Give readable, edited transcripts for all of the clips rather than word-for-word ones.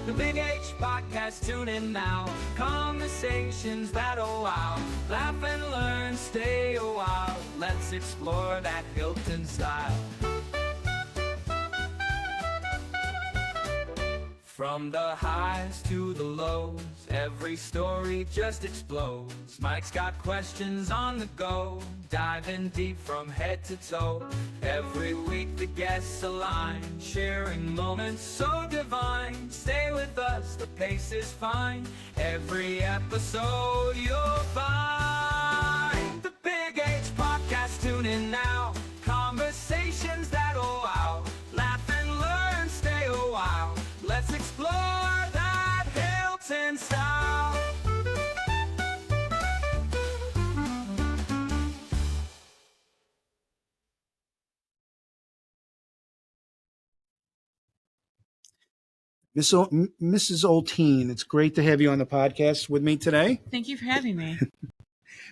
The Big H Podcast, tune in now. Conversations that'll wow. Laugh and learn, stay a while. Let's explore that Hilton style. From the highs to the lows, every story just explodes. Mike's got questions on the go, diving deep from head to toe. Every week the guests align, sharing moments so divine. Stay with us, the pace is fine. Every episode you'll find. The Big H Podcast, tune in now. Conversations that'll wow. Laugh and learn, stay a while. Let's explore that Hilton style. Mrs. Oltean, it's great to have you on the podcast with me today. Thank you for having me.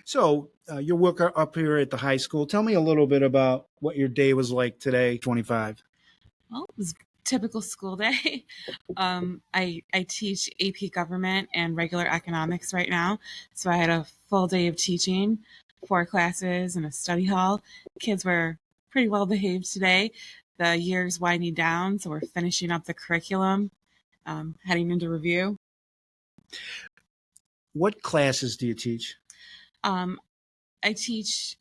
So, your work up here at the high school. Tell me a little bit about what your day was like today, 25. Well, it was a typical school day. I teach AP Government and regular economics right now. So I had a full day of teaching, 4 classes and a study hall. Kids were pretty well behaved today. The year's winding down, so we're finishing up the curriculum, heading into review. What classes do you teach? I teach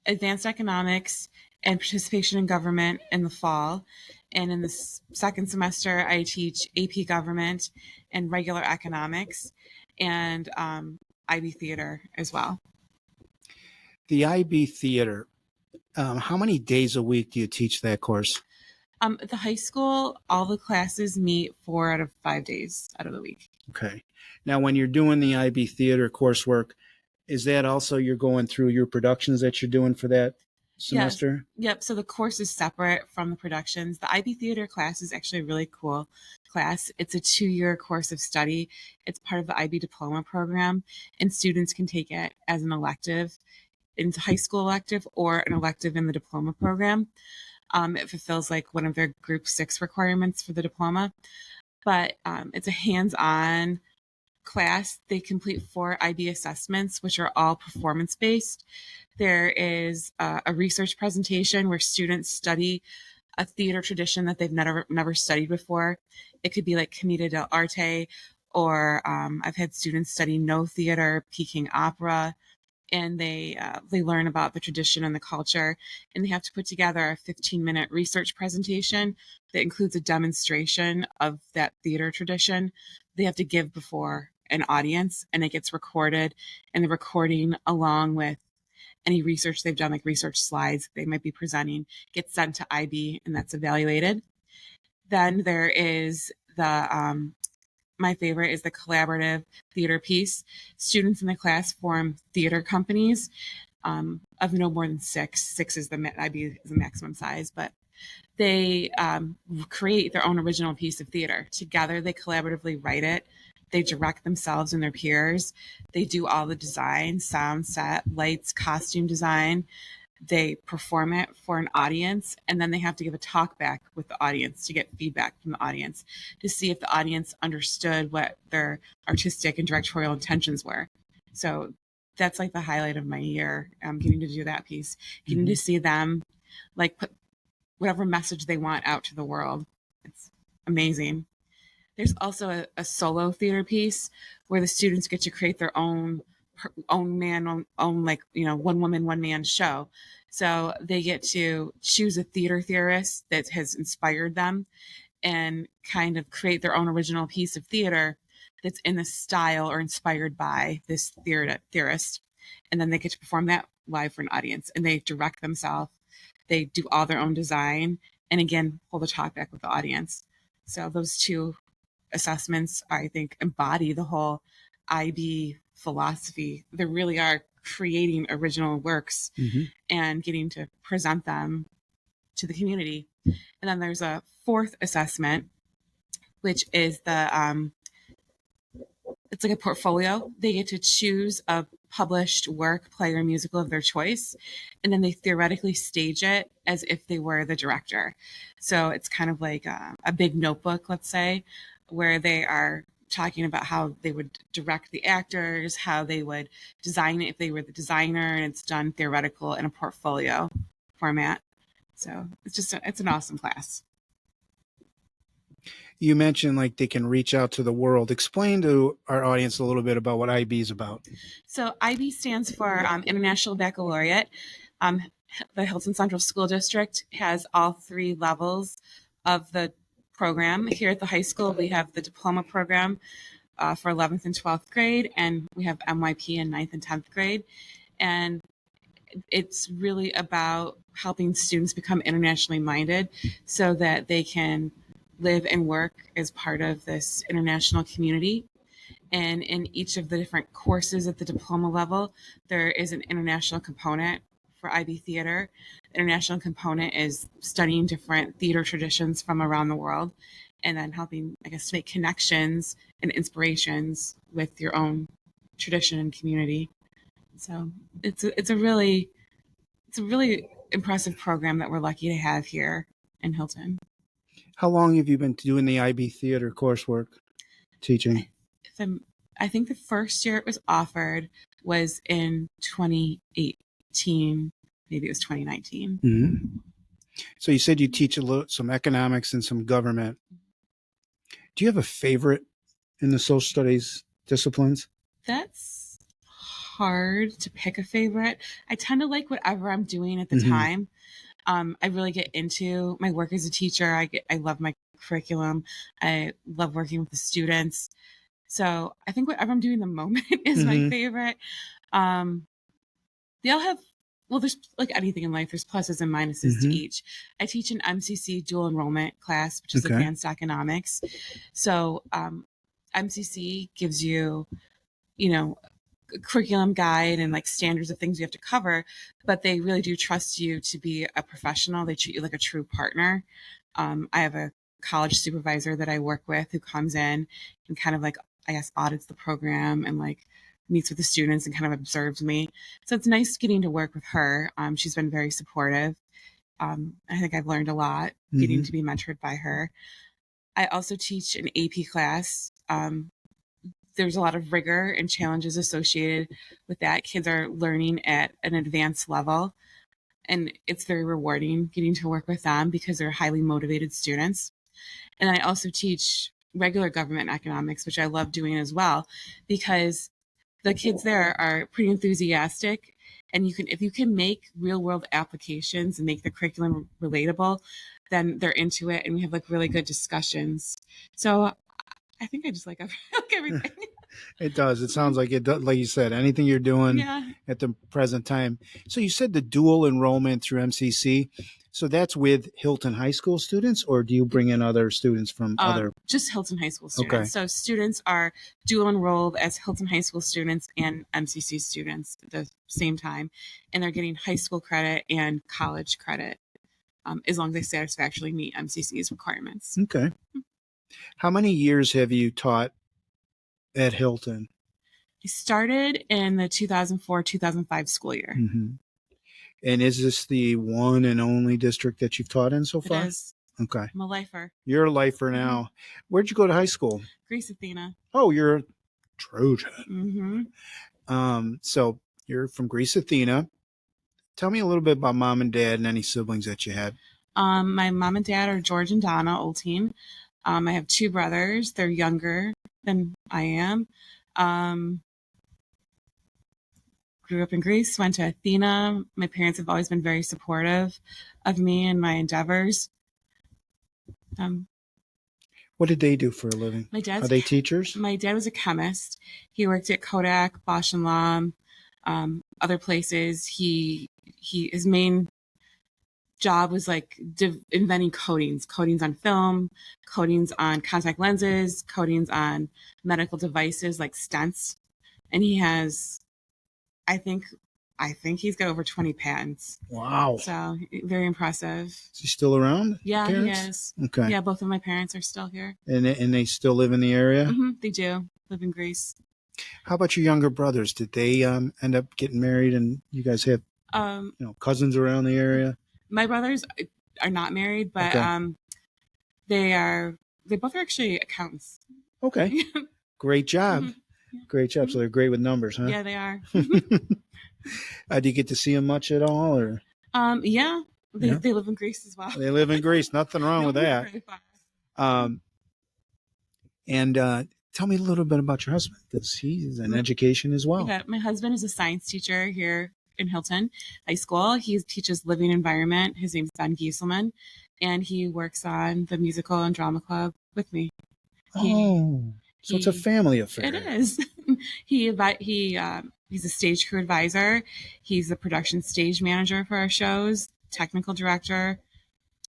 advanced economics and participation in government in the fall. And in the second semester, I teach AP Government and regular economics and IB Theater as well. The IB Theater, how many days a week do you teach that course? At the high school, all the classes meet 4 out of 5 days out of the week. Okay. Now, when you're doing the IB Theater coursework, is that also you're going through your productions that you're doing for that semester? Yes. Yep. So the course is separate from the productions. The IB Theater class is actually a really cool class. It's a 2-year course of study. It's part of the IB diploma program, and students can take it as an elective, into high school elective, or an elective in the diploma program. It fulfills like one of their group 6 requirements for the diploma. But it's a hands-on class. They complete 4 IB assessments, which are all performance-based. There is a research presentation where students study a theater tradition that they've never studied before. It could be like Commedia dell'arte, or I've had students study No Theater, Peking Opera, and they learn about the tradition and the culture, and they have to put together a 15-minute research presentation that includes a demonstration of that theater tradition. They have to give before an audience, and it gets recorded, and the recording, along with any research they've done, like research slides they might be presenting, gets sent to IB, and that's evaluated. Then there is the my favorite is the collaborative theater piece. Students in the class form theater companies of no more than 6. 6 is the IB is the maximum size, but they create their own original piece of theater. Together, they collaboratively write it. They direct themselves and their peers. They do all the design, sound, set, lights, costume design. They perform it for an audience, and then they have to give a talk back with the audience to get feedback from the audience to see if the audience understood what their artistic and directorial intentions were. So that's like the highlight of my year, getting to do that piece, getting to see them like put whatever message they want out to the world. It's amazing. There's also a solo theater piece where the students get to create their own like, one woman, one man show. So they get to choose a theater theorist that has inspired them and kind of create their own original piece of theater that's in the style or inspired by this theorist. And then they get to perform that live for an audience, and they direct themselves. They do all their own design, and again, hold a talk back with the audience. So those 2 assessments, I think, embody the whole IB philosophy. They really are creating original works and getting to present them to the community. And then there's a 4th assessment, which is it's like a portfolio. They get to choose a published work, play, or musical of their choice, and then they theoretically stage it as if they were the director. So it's kind of like a big notebook, let's say, where they are talking about how they would direct the actors, how they would design it if they were the designer, and it's done theoretical in a portfolio format. So it's an awesome class. You mentioned like they can reach out to the world. Explain to our audience a little bit about what IB is about. So IB stands for International Baccalaureate. The Hilton Central School District has all 3 levels of the program. Here at the high school, we have the diploma program for 11th and 12th grade, and we have MYP in 9th and 10th grade. And it's really about helping students become internationally minded so that they can live and work as part of this international community. And in each of the different courses at the diploma level, there is an international component for IB theater. The international component is studying different theater traditions from around the world and then helping, I guess, to make connections and inspirations with your own tradition and community. So it's a really impressive program that we're lucky to have here in Hilton. How long have you been doing the IB theater coursework, teaching? I think the first year it was offered was in 2018. Maybe it was 2019. Mm-hmm. So you said you teach some economics and some government. Do you have a favorite in the social studies disciplines? That's hard to pick a favorite. I tend to like whatever I'm doing at the time. I really get into my work as a teacher. I love my curriculum. I love working with the students. So I think whatever I'm doing in the moment is my favorite. They all have, well, there's like anything in life, there's pluses and minuses to each. I teach an MCC dual enrollment class, which is advanced economics. So MCC gives you, a curriculum guide and like standards of things you have to cover, but they really do trust you to be a professional. They treat you like a true partner. I have a college supervisor that I work with who comes in and kind of like, I guess, audits the program and like meets with the students and kind of observes me. So it's nice getting to work with her. She's been very supportive. I think I've learned a lot getting to be mentored by her. I also teach an AP class. There's a lot of rigor and challenges associated with that. Kids are learning at an advanced level, and it's very rewarding getting to work with them because they're highly motivated students. And I also teach regular government economics, which I love doing as well, because the kids there are pretty enthusiastic, and if you can make real world applications and make the curriculum relatable, then they're into it, and we have like really good discussions. So I think I just like everything. It does. It sounds like it does. Like you said, anything you're doing at the present time. So you said the dual enrollment through MCC. So that's with Hilton High School students, or do you bring in other students from other? Just Hilton High School students. Okay. So students are dual enrolled as Hilton High School students and MCC students at the same time, and they're getting high school credit and college credit as long as they satisfactorily meet MCC's requirements. Okay. How many years have you taught at Hilton? I started in the 2004-2005 school year. And is this the one and only district that you've taught in so far? It is. Okay. I'm a lifer. You're a lifer now. Where'd you go to high school? Greece Athena. Oh, you're a Trojan. So you're from Greece Athena. Tell me a little bit about mom and dad and any siblings that you had. My mom and dad are George and Donna Oltean. I have 2 brothers. They're younger than I am. Grew up in Greece, went to Athena. My parents have always been very supportive of me and my endeavors. What did they do for a living? Are they teachers? My dad was a chemist. He worked at Kodak, Bosch and Lomb, other places. His main job was like inventing coatings on film, coatings on contact lenses, coatings on medical devices like stents. And he has, I think he's got over 20 patents. Wow. So very impressive. Is he still around? Yeah, parents? he is. Okay. Yeah, both of my parents are still here. And they still live in the area? They do live in Greece. How about your younger brothers? Did they end up getting married, and you guys have cousins around the area? My brothers are not married, but they are They both are actually accountants. Okay. Great job. Mhm. Yeah. Great job. So they're great with numbers, huh? Yeah, they are. Do you get to see them much at all, or? Yeah, Yeah. they live in Greece as well. They live in Greece. Nothing wrong No, with we're that. very far. And tell me a little bit about your husband, because he's in education as well. Yeah, my husband is a science teacher here in Hilton High School. He teaches living environment. His name's Ben Gieselman, and he works on the musical and drama club with me. So it's a family affair. It is. He's a stage crew advisor. He's a production stage manager for our shows, technical director,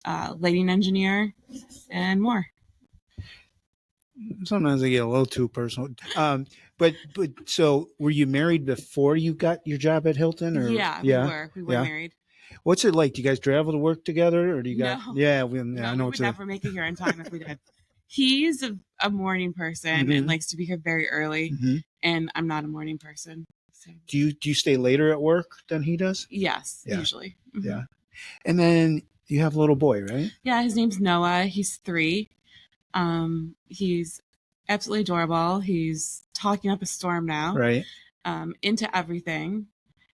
lighting engineer, and more. Sometimes I get a little too personal. But so were you married before you got your job at Hilton? Or Yeah, we were married. What's it like? Do you guys travel to work together, or do you got? No. Yeah, No, I know we would never make it here in time if we did. He's a morning person and likes to be here very early, and I'm not a morning person. So. Do you stay later at work than he does? Yes, usually. Mm-hmm. Yeah, and then you have a little boy, right? Yeah, his name's Noah. He's 3. He's absolutely adorable. He's talking up a storm now. Right. Into everything.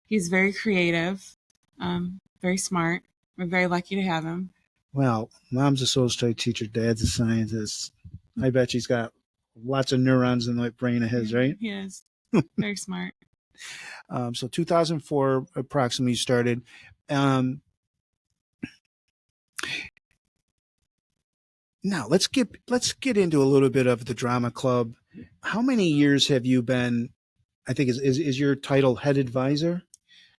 He's very creative, very smart. We're very lucky to have him. Well, mom's a social studies teacher, dad's a scientist. I bet she's got lots of neurons in the brain of his, right? He is. Very smart. So 2004 approximately started. Now let's get into a little bit of the drama club. How many years have you been? I think is your title head advisor?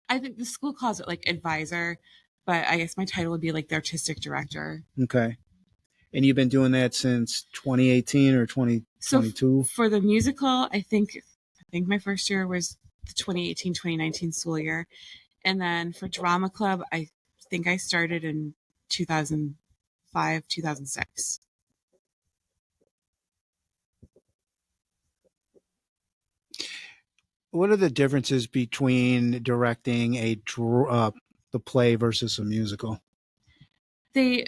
I think the school calls it like advisor, but I guess my title would be like the artistic director. Okay. And you've been doing that since 2018 or 2022? So for the musical, I think my first year was the 2018-2019 school year. And then for drama club, I think I started in 2005, 2006. What are the differences between directing the play versus a musical? They're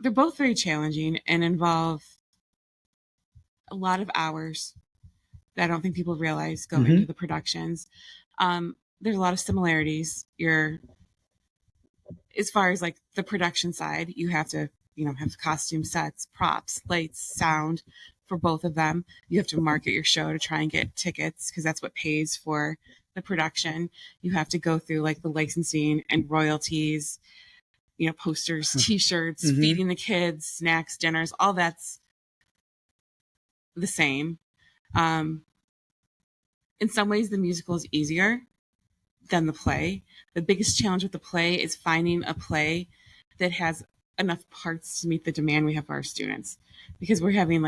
both very challenging and involve a lot of hours that I don't think people realize go into the productions. There's a lot of similarities. As far as like the production side, you have to, have costume sets, props, lights, sound for both of them. You have to market your show to try and get tickets because that's what pays for the production. You have to go through like the licensing and royalties, posters, t-shirts, feeding the kids, snacks, dinners, all that's the same. In some ways, the musical is easier than the play. The biggest challenge with the play is finding a play that has enough parts to meet the demand we have for our students. Because we're having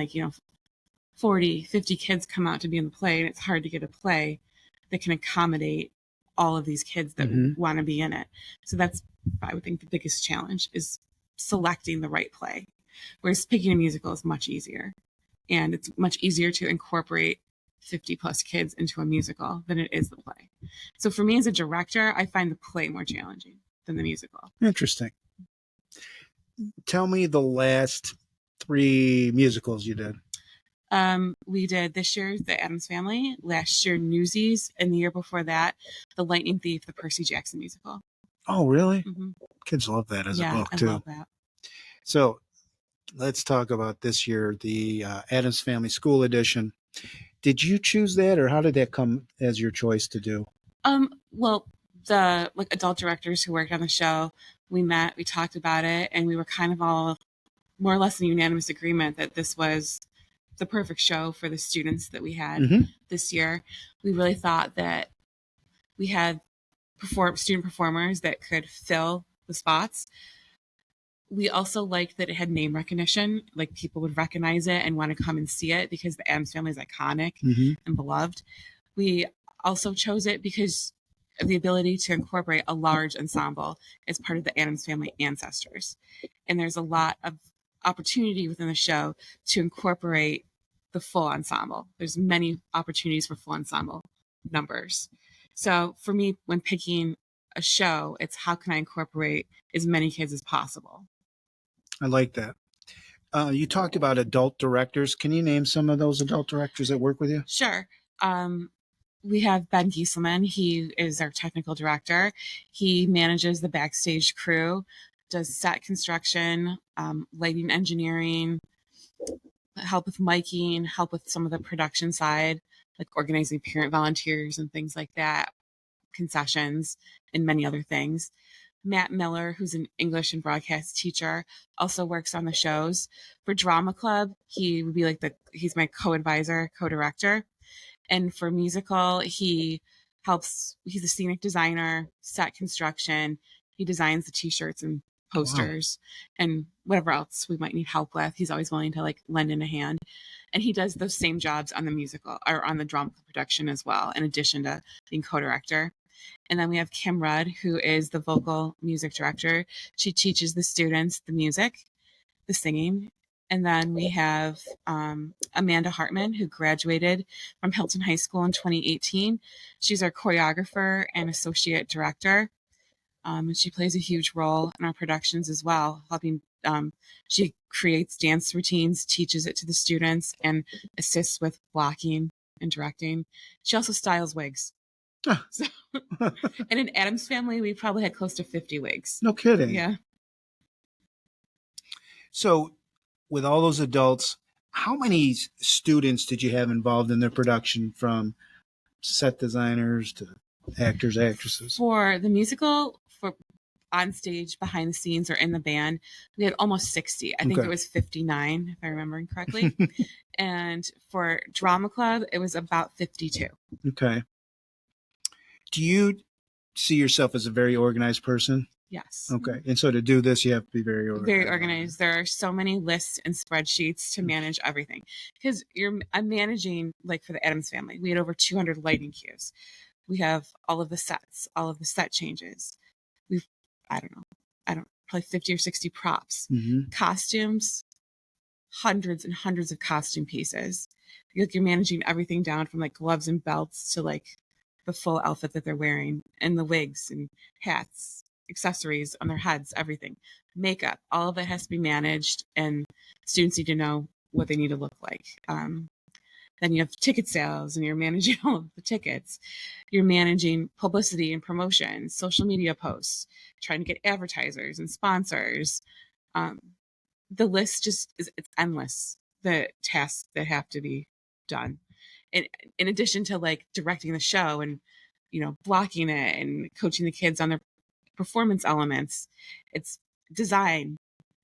40, 50 kids come out to be in the play, and it's hard to get a play that can accommodate all of these kids that want to be in it. So that's, I would think, the biggest challenge is selecting the right play. Whereas picking a musical is much easier. And it's much easier to incorporate 50 plus kids into a musical than it is the play. So for me as a director, I find the play more challenging than the musical. Interesting. Tell me the last 3 musicals you did. We did this year The Addams Family, last year Newsies, and the year before that The Lightning Thief, the Percy Jackson musical. Oh, really? Kids love that as a book too. I love that. So let's talk about this year, the Addams Family School Edition. Did you choose that, or how did that come as your choice to do? Well, the adult directors who worked on the show, we met, we talked about it, and we were kind of all more or less in unanimous agreement that this was the perfect show for the students that we had this year. We really thought that we had student performers that could fill the spots. We also liked that it had name recognition, like people would recognize it and want to come and see it because the Addams Family is iconic and beloved. We also chose it because of the ability to incorporate a large ensemble as part of the Addams Family ancestors. And there's a lot of opportunity within the show to incorporate the full ensemble. There's many opportunities for full ensemble numbers. So for me, when picking a show, it's how can I incorporate as many kids as possible? I like that. You talked about adult directors. Can you name some of those adult directors that work with you? Sure. We have Ben Gieselman. He is our technical director. He manages the backstage crew, does set construction, lighting engineering, help with miking, help with some of the production side, like organizing parent volunteers and things like that, concessions, and many other things. Matt Miller, who's an English and broadcast teacher, also works on the shows. For Drama Club, he would be like he's my co-advisor, co-director. And for musical, he's a scenic designer, set construction. He designs the t-shirts and posters and whatever else we might need help with. He's always willing to like lend in a hand. And he does those same jobs on the musical or on the drama production as well, in addition to being co-director. And then we have Kim Rudd, who is the vocal music director. She teaches the students the music, the singing. And then we have Amanda Hartman, who graduated from Hilton High School in 2018. She's our choreographer and associate director. And she plays a huge role in our productions as well, helping. She creates dance routines, teaches it to the students, and assists with blocking and directing. She also styles wigs. So, and in Adam's family, we probably had close to 50 wigs. No kidding. Yeah. So with all those adults, how many students did you have involved in their production, from set designers to actors, actresses? For the musical, for on stage, behind the scenes, or in the band, we had almost 60. I think it was 59, if I'm remembering correctly. And for Drama Club, it was about 52. Okay. Do you see yourself as a very organized person? Yes. Okay. And so to do this, you have to be very organized. Very organized. There are so many lists and spreadsheets to manage everything, because I'm managing, like for the Addams family, we had over 200 lighting cues. We have all of the sets, all of the set changes. We've, probably 50 or 60 props, costumes, hundreds and hundreds of costume pieces. You're managing everything down from like gloves and belts to like the full outfit that they're wearing, and the wigs and hats, accessories on their heads, everything, makeup, all of it has to be managed, and students need to know what they need to look like. Then you have ticket sales, and you're managing all of the tickets. You're managing publicity and promotion, social media posts, trying to get advertisers and sponsors. The list it's endless, the tasks that have to be done. And in addition to like directing the show and, blocking it and coaching the kids on their performance elements, it's design,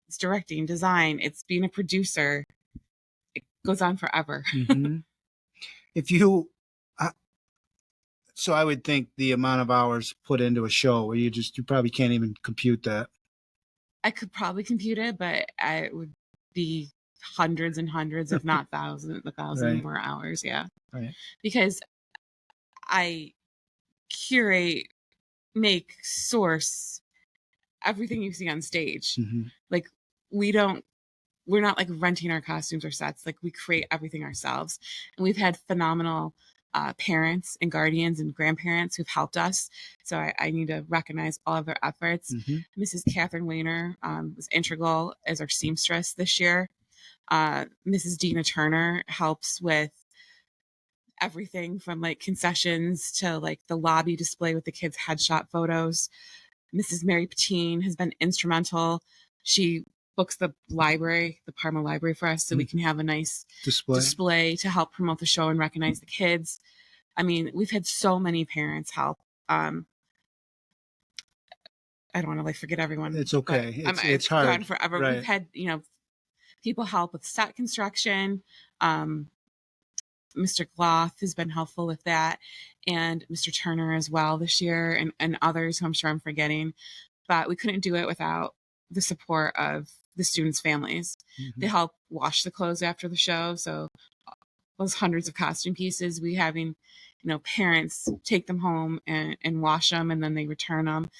it's directing, design, it's being a producer. It goes on forever. If you, so I would think the amount of hours put into a show, where you probably can't even compute that. I could probably compute it, but it would be hundreds and hundreds, if not thousands, Right. more hours. Yeah. Right. Because I curate, make, source everything you see on stage. Like we're not like renting our costumes or sets. Like we create everything ourselves. And we've had phenomenal parents and guardians and grandparents who've helped us. So I need to recognize all of their efforts. Mrs. Catherine Weiner was integral as our seamstress this year. Mrs. Dina Turner helps with everything from like concessions to like the lobby display with the kids' headshot photos. Mrs. Mary Patine has been instrumental. She books the library, the Parma Library, for us, so we can have a nice display to help promote the show and recognize the kids. I mean, we've had so many parents help. I don't want to like forget everyone. It's okay. It's hard. Gone forever. Right. We've had, people help with set construction. Mr. Gloth has been helpful with that, and Mr. Turner as well this year, and others who I'm sure I'm forgetting. But we couldn't do it without the support of the students' families. They help wash the clothes after the show. So those hundreds of costume pieces, we having, parents take them home and wash them, and then they return them,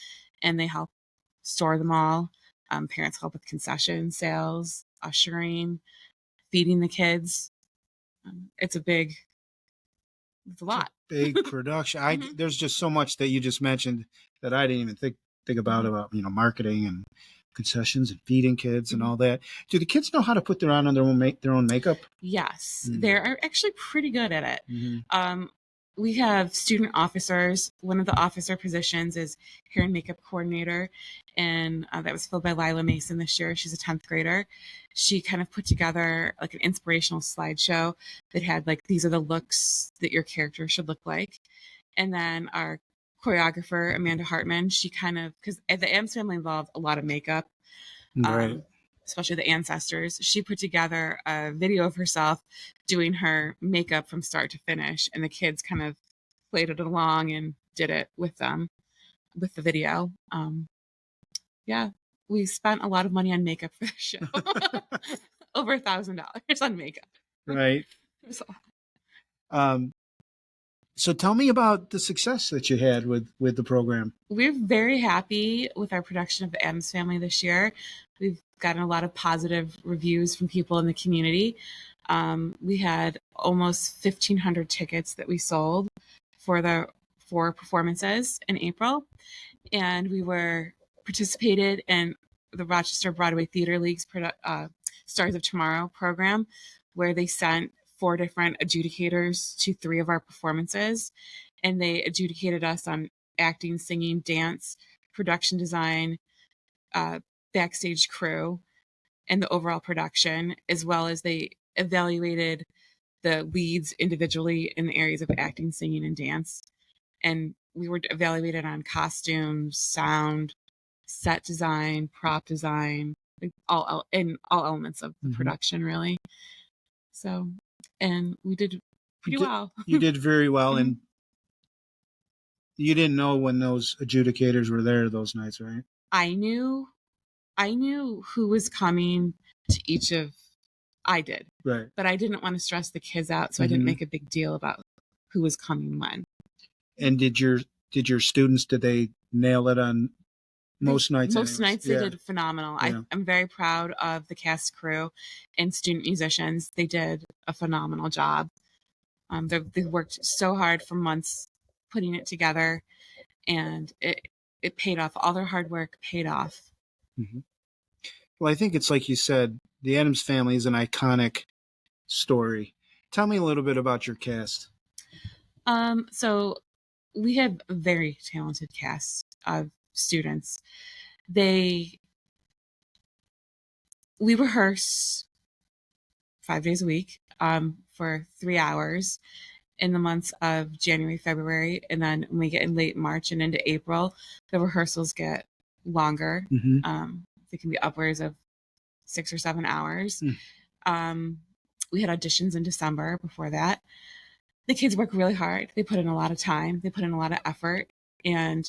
and they help store them all. Parents help with concession sales, ushering, feeding the kids. It's a lot. Big production. There's just so much that you just mentioned that I didn't even think about, marketing and concessions and feeding kids and all that. Do the kids know how to put their own makeup? Yes, Mm. they're actually pretty good at it. Mm-hmm. We have student officers. One of the officer positions is hair and makeup coordinator, and that was filled by Lila Mason this year. She's a 10th grader. She kind of put together like an inspirational slideshow that had like, these are the looks that your character should look like. And then our choreographer, Amanda Hartman, she kind of, because the Adams family involved a lot of makeup, Right. especially the ancestors. She put together a video of herself doing her makeup from start to finish, and the kids kind of played it along and did it with them with the video. Yeah, we spent a lot of money on makeup for the show. Over $1,000 on makeup. Right. So, so tell me about the success that you had with the program. we're very happy with our production of the Addams Family this year. We've gotten a lot of positive reviews from people in the community. We had almost 1,500 tickets that we sold for the 4 performances in April, and we were participated in the Rochester Broadway Theater League's Stars of Tomorrow program, where they sent 4 different adjudicators to 3 of our performances, and they adjudicated us on acting, singing, dance, production design, backstage crew, and the overall production, as well as they evaluated the leads individually in the areas of acting, singing, and dance. And we were evaluated on costumes, sound, set design, prop design, like all elements of the production, really. So, and we did pretty well. You did very well, and you didn't know when those adjudicators were there those nights, right? I knew who was coming to each of. I did, Right. but I didn't want to stress the kids out, so I didn't make a big deal about who was coming when. And did your students, did they nail it on most nights? Most nights they Yeah. did phenomenal. Yeah. I'm very proud of the cast, crew, and student musicians. They did a phenomenal job. They worked so hard for months putting it together, and it paid off. All their hard work paid off. Mm-hmm. Well, I think it's like you said, the Addams Family is an iconic story. Tell me a little bit about your cast. So we have a very talented cast of students. We rehearse 5 days a week for 3 hours in the months of January, February, and then when we get in late March and into April, the rehearsals get longer. They can be upwards of 6 or 7 hours. We had auditions in December before that. The kids work really hard. They put in a lot of time. They put in a lot of effort. And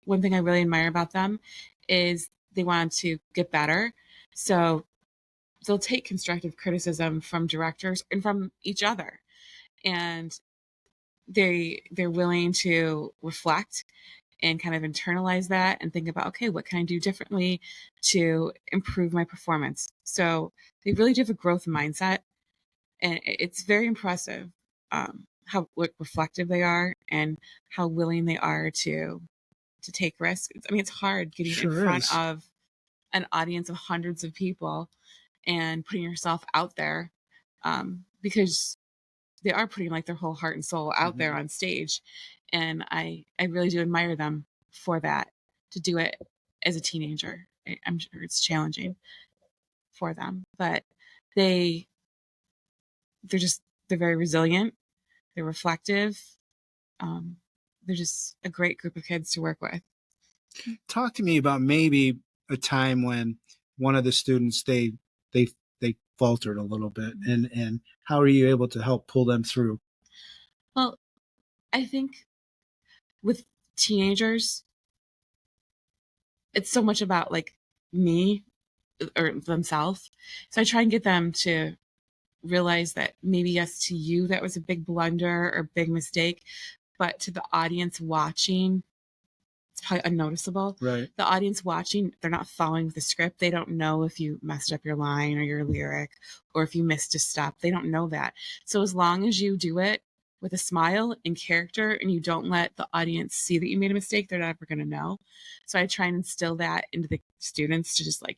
one thing I really admire about them is they want to get better. So they'll take constructive criticism from directors and from each other. And they're willing to reflect and kind of internalize that and think about, okay, what can I do differently to improve my performance? So they really do have a growth mindset, and it's very impressive how reflective they are and how willing they are to take risks. I mean, it's hard getting in front of an audience of hundreds of people and putting yourself out there, because they are putting like their whole heart and soul out there on stage. And I really do admire them for that, to do it as a teenager. I'm sure it's challenging for them, but they're very resilient. They're reflective. They're just a great group of kids to work with. Talk to me about maybe a time when one of the students, they faltered a little bit, and how are you able to help pull them through? Well, I think with teenagers, it's so much about like me or themselves. So I try and get them to realize that maybe, yes, to you that was a big blunder or big mistake, but to the audience watching, it's probably unnoticeable. Right. The audience watching, they're not following the script. They don't know if you messed up your line or your lyric, or if you missed a step. They don't know that. So as long as you do it with a smile and character, and you don't let the audience see that you made a mistake, they're never going to know. So I try and instill that into students to just like,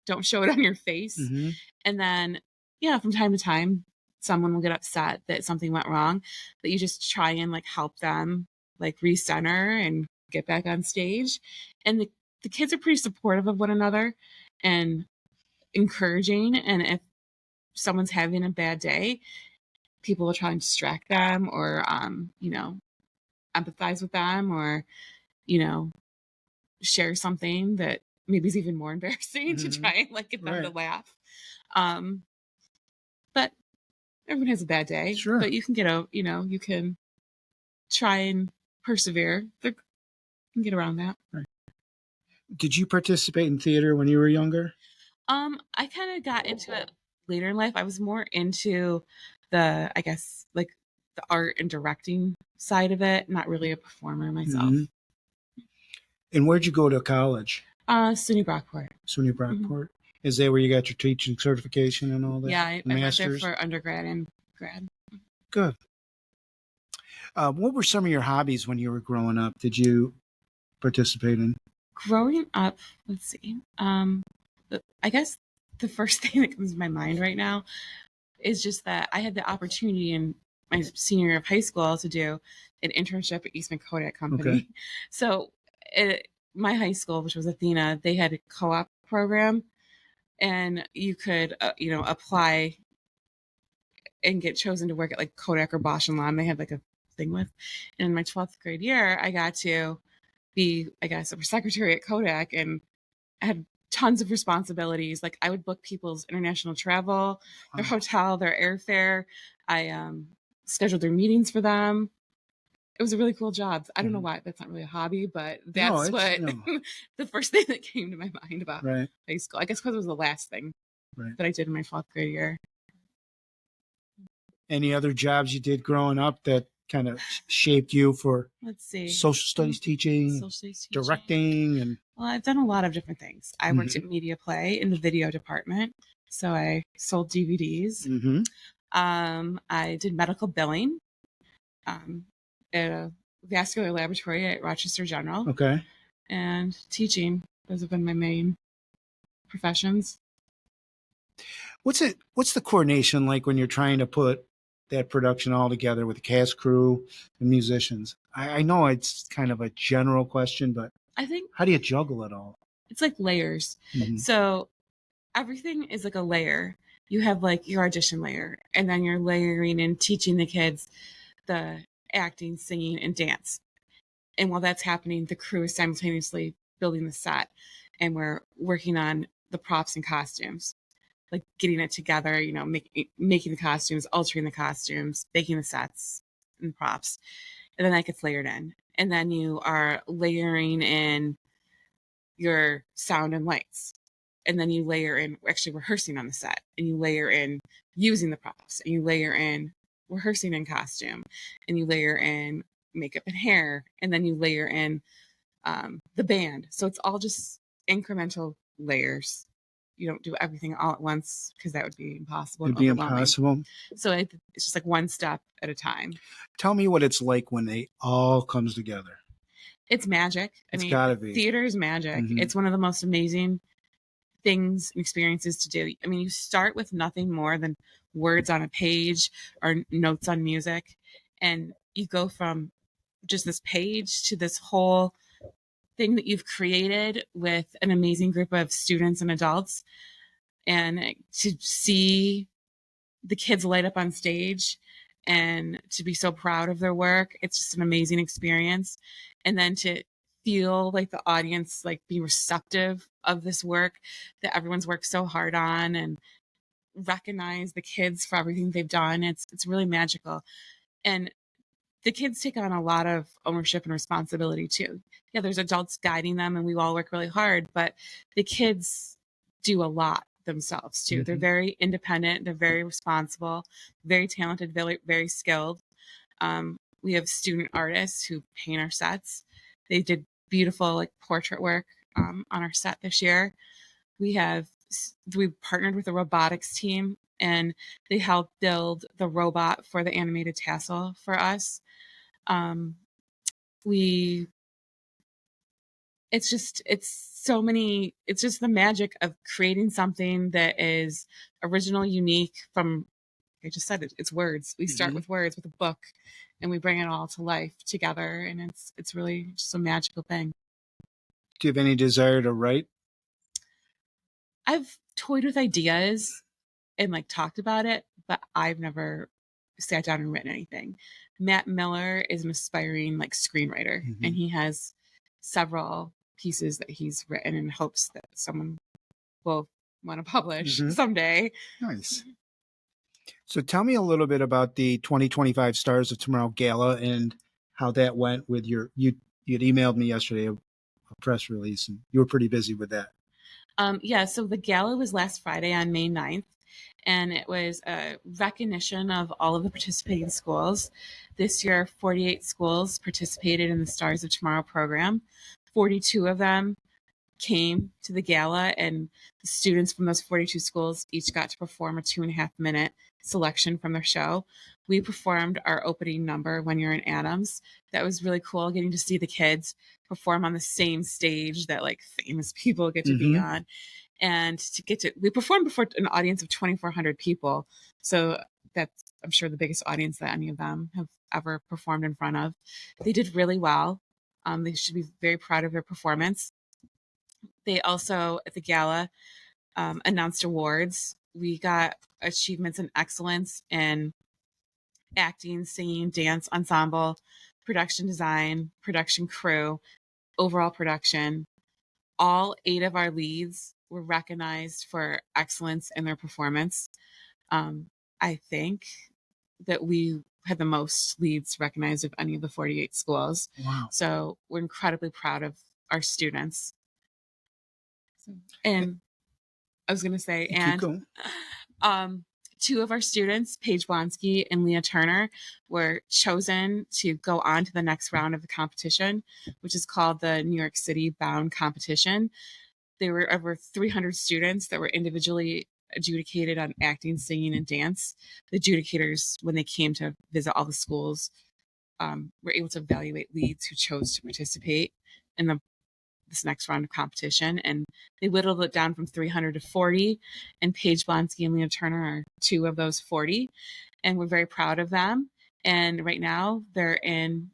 don't show it on your face. Mm-hmm. And then, from time to time, someone will get upset that something went wrong, but you just try and like help them like recenter and get back on stage. And the kids are pretty supportive of one another and encouraging. And if someone's having a bad day, people will try and distract them or, empathize with them or, you know, share something that maybe is even more embarrassing to try and like get them to laugh. But everyone has a bad day. Sure. But you can get out, you can try and persevere. You can get around that. Right. Did you participate in theater when you were younger? I kind of got into it later in life. I was more into the, I guess, like the art and directing side of it. Not really a performer myself. Mm-hmm. And where'd you go to college? SUNY Brockport. SUNY Brockport. Mm-hmm. Is that where you got your teaching certification and all that? Yeah, I went there for undergrad and grad. Good. What were some of your hobbies when you were growing up? Did you participate in? Growing up, let's see. I guess the first thing that comes to my mind right now is just that I had the opportunity in my senior year of high school to do an internship at Eastman Kodak Company. Okay. So my high school, which was Athena, they had a co-op program, and you could, apply and get chosen to work at like Kodak or Bosch and Lomb. They had like a thing with. And in my 12th grade year, I got to be, I guess, a secretary at Kodak, and I had tons of responsibilities. Like I would book people's international travel, their hotel, their airfare. I scheduled their meetings for them. It was a really cool job. I don't know why that's not really a hobby, but that's the first thing that came to my mind about high school. I guess because it was the last thing that I did in my 12th grade year. Any other jobs you did growing up that kind of shaped you for, let's see, social studies teaching, directing? And well, I've done a lot of different things. I worked at Media Play in the video department, so I sold DVDs. I did medical billing at a vascular laboratory at Rochester General. Okay. And teaching. Those have been my main professions. What's the coordination like when you're trying to put that production all together with the cast, crew, and musicians? I know it's kind of a general question, but I think, how do you juggle it all? It's like layers. So everything is like a layer. You have like your audition layer, and then you're layering and teaching the kids the acting, singing, and dance. And while that's happening, the crew is simultaneously building the set, and we're working on the props and costumes, like getting it together, making the costumes, altering the costumes, making the sets and props. And then that gets layered in. And then you are layering in your sound and lights. And then you layer in actually rehearsing on the set, and you layer in using the props, and you layer in rehearsing in costume, and you layer in makeup and hair, and then you layer in the band. So it's all just incremental layers. You don't do everything all at once because that would be impossible. It'd be impossible. So it's just like one step at a time. Tell me what it's like when they all comes together. It's magic. It's gotta be. Theater is magic. It's one of the most amazing things and experiences to do. I mean, you start with nothing more than words on a page or notes on music, and you go from just this page to this whole thing that you've created with an amazing group of students and adults. And to see the kids light up on stage and to be so proud of their work, it's just an amazing experience. And then to feel like the audience like be receptive of this work that everyone's worked so hard on, and recognize the kids for everything they've done. It's really magical. And the kids take on a lot of ownership and responsibility too. Yeah, there's adults guiding them, and we all work really hard, but the kids do a lot themselves too. They're very independent. They're very responsible, very talented, very, very skilled. We have student artists who paint our sets. They did beautiful like portrait work on our set this year. We partnered with a robotics team, and they helped build the robot for the animated tassel for us. it's just the magic of creating something that is original, unique from, I just said it's words. We start with words, with a book, and we bring it all to life together, and it's really just a magical thing. Do you have any desire to write? I've toyed with ideas and like talked about it, but I've never sat down and written anything. Matt Miller is an aspiring like screenwriter, and he has several pieces that he's written in hopes that someone will want to publish someday. Nice. So tell me a little bit about the 2025 Stars of Tomorrow Gala and how that went with you'd emailed me yesterday a press release, and you were pretty busy with that. Yeah, so the gala was last Friday on May 9th, and it was a recognition of all of the participating schools. This year, 48 schools participated in the Stars of Tomorrow program. 42 of them came to the gala, and the students from those 42 schools each got to perform a 2.5-minute selection from their show. We performed our opening number, When You're in Adams. That was really cool, getting to see the kids perform on the same stage that like famous people get to be on. And we performed before an audience of 2,400 people. So that's, I'm sure, the biggest audience that any of them have ever performed in front of. They did really well. They should be very proud of their performance. They also, at the gala, announced awards. We got achievements in excellence in acting, singing, dance, ensemble, production design, production crew, overall production. All 8 of our leads were recognized for excellence in their performance. I think that we had the most leads recognized of any of the 48 schools. Wow. So we're incredibly proud of our students. And I was going to say, and 2 of our students, Paige, Blonsky, and Leah Turner, were chosen to go on to the next round of the competition, which is called the New York City Bound Competition. There were over 300 students that were individually adjudicated on acting, singing, and dance. The adjudicators, when they came to visit all the schools, were able to evaluate leads who chose to participate in this next round of competition, and they whittled it down from 300 to 40, and Paige, Blonsky, and Leah Turner are 2 of those 40, and we're very proud of them. And right now they're in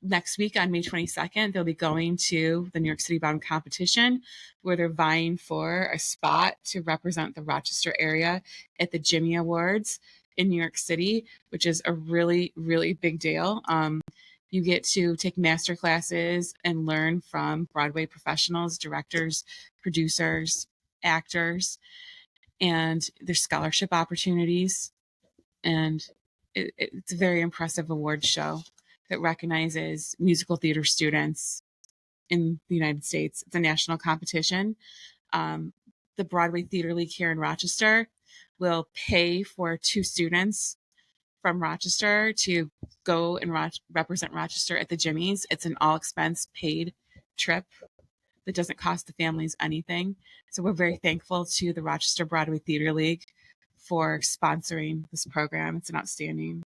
next week on May 22nd, they'll be going to the New York City Bound competition, where they're vying for a spot to represent the Rochester area at the Jimmy Awards in New York City, which is a really, really big deal. You get to take master classes and learn from Broadway professionals, directors, producers, actors, and there's scholarship opportunities. And it's a very impressive award show that recognizes musical theater students in the United States. It's a national competition. The Broadway Theater League here in Rochester will pay for 2 students from Rochester to go and represent Rochester at the Jimmys. It's an all expense paid trip that doesn't cost the families anything. So we're very thankful to the Rochester Broadway Theater League for sponsoring this program. It's an outstanding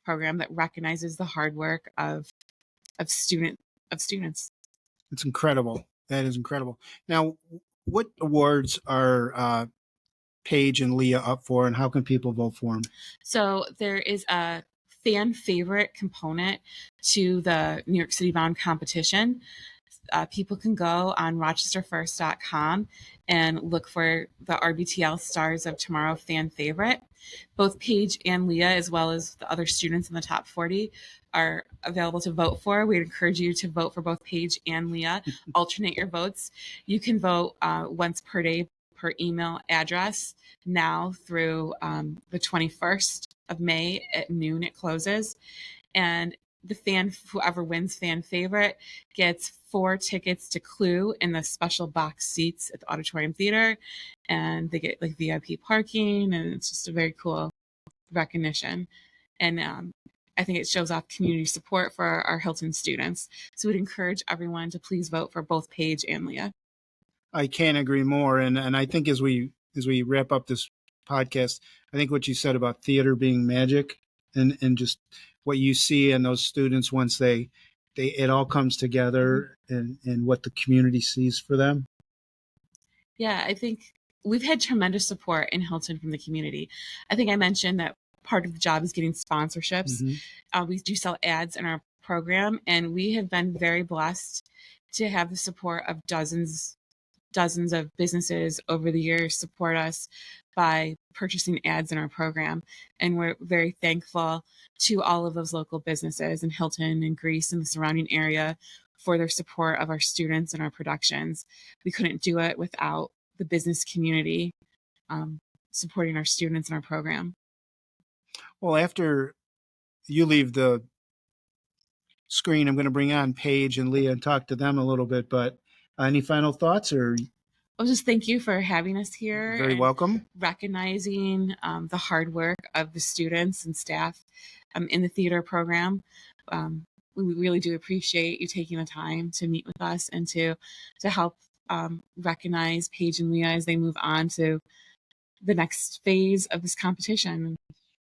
program that recognizes the hard work of students. It's incredible. That is incredible. Now, what awards are Paige and Leah up for, and how can people vote for them? So there is a fan favorite component to the New York City Bound competition. People can go on rochesterfirst.com and look for the RBTL Stars of Tomorrow fan favorite. Both Paige and Leah, as well as the other students in the top 40, are available to vote for. We'd encourage you to vote for both Paige and Leah. Alternate your votes. You can vote once per day per email address now through the 21st of May at noon. It closes. And whoever wins fan favorite gets 4 tickets to Clue in the special box seats at the Auditorium Theater, and they get like VIP parking, and it's just a very cool recognition. And I think it shows off community support for our Hilton students. So we'd encourage everyone to please vote for both Paige and Leah. I can't agree more. And I think as we wrap up this podcast, I think what you said about theater being magic and just what you see in those students once they it all comes together in what the community sees for them? Yeah, I think we've had tremendous support in Hilton from the community. I think I mentioned that part of the job is getting sponsorships. We do sell ads in our program, and we have been very blessed to have the support of dozens of businesses over the years support us by purchasing ads in our program. And we're very thankful to all of those local businesses in Hilton and Greece and the surrounding area for their support of our students and our productions. We couldn't do it without the business community supporting our students in our program. Well, after you leave the screen, I'm going to bring on Paige and Leah and talk to them a little bit. But any final thoughts? Or Well, just thank you for having us here. Very welcome. Recognizing the hard work of the students and staff in the theater program. We really do appreciate you taking the time to meet with us and to help recognize Paige and Leah as they move on to the next phase of this competition.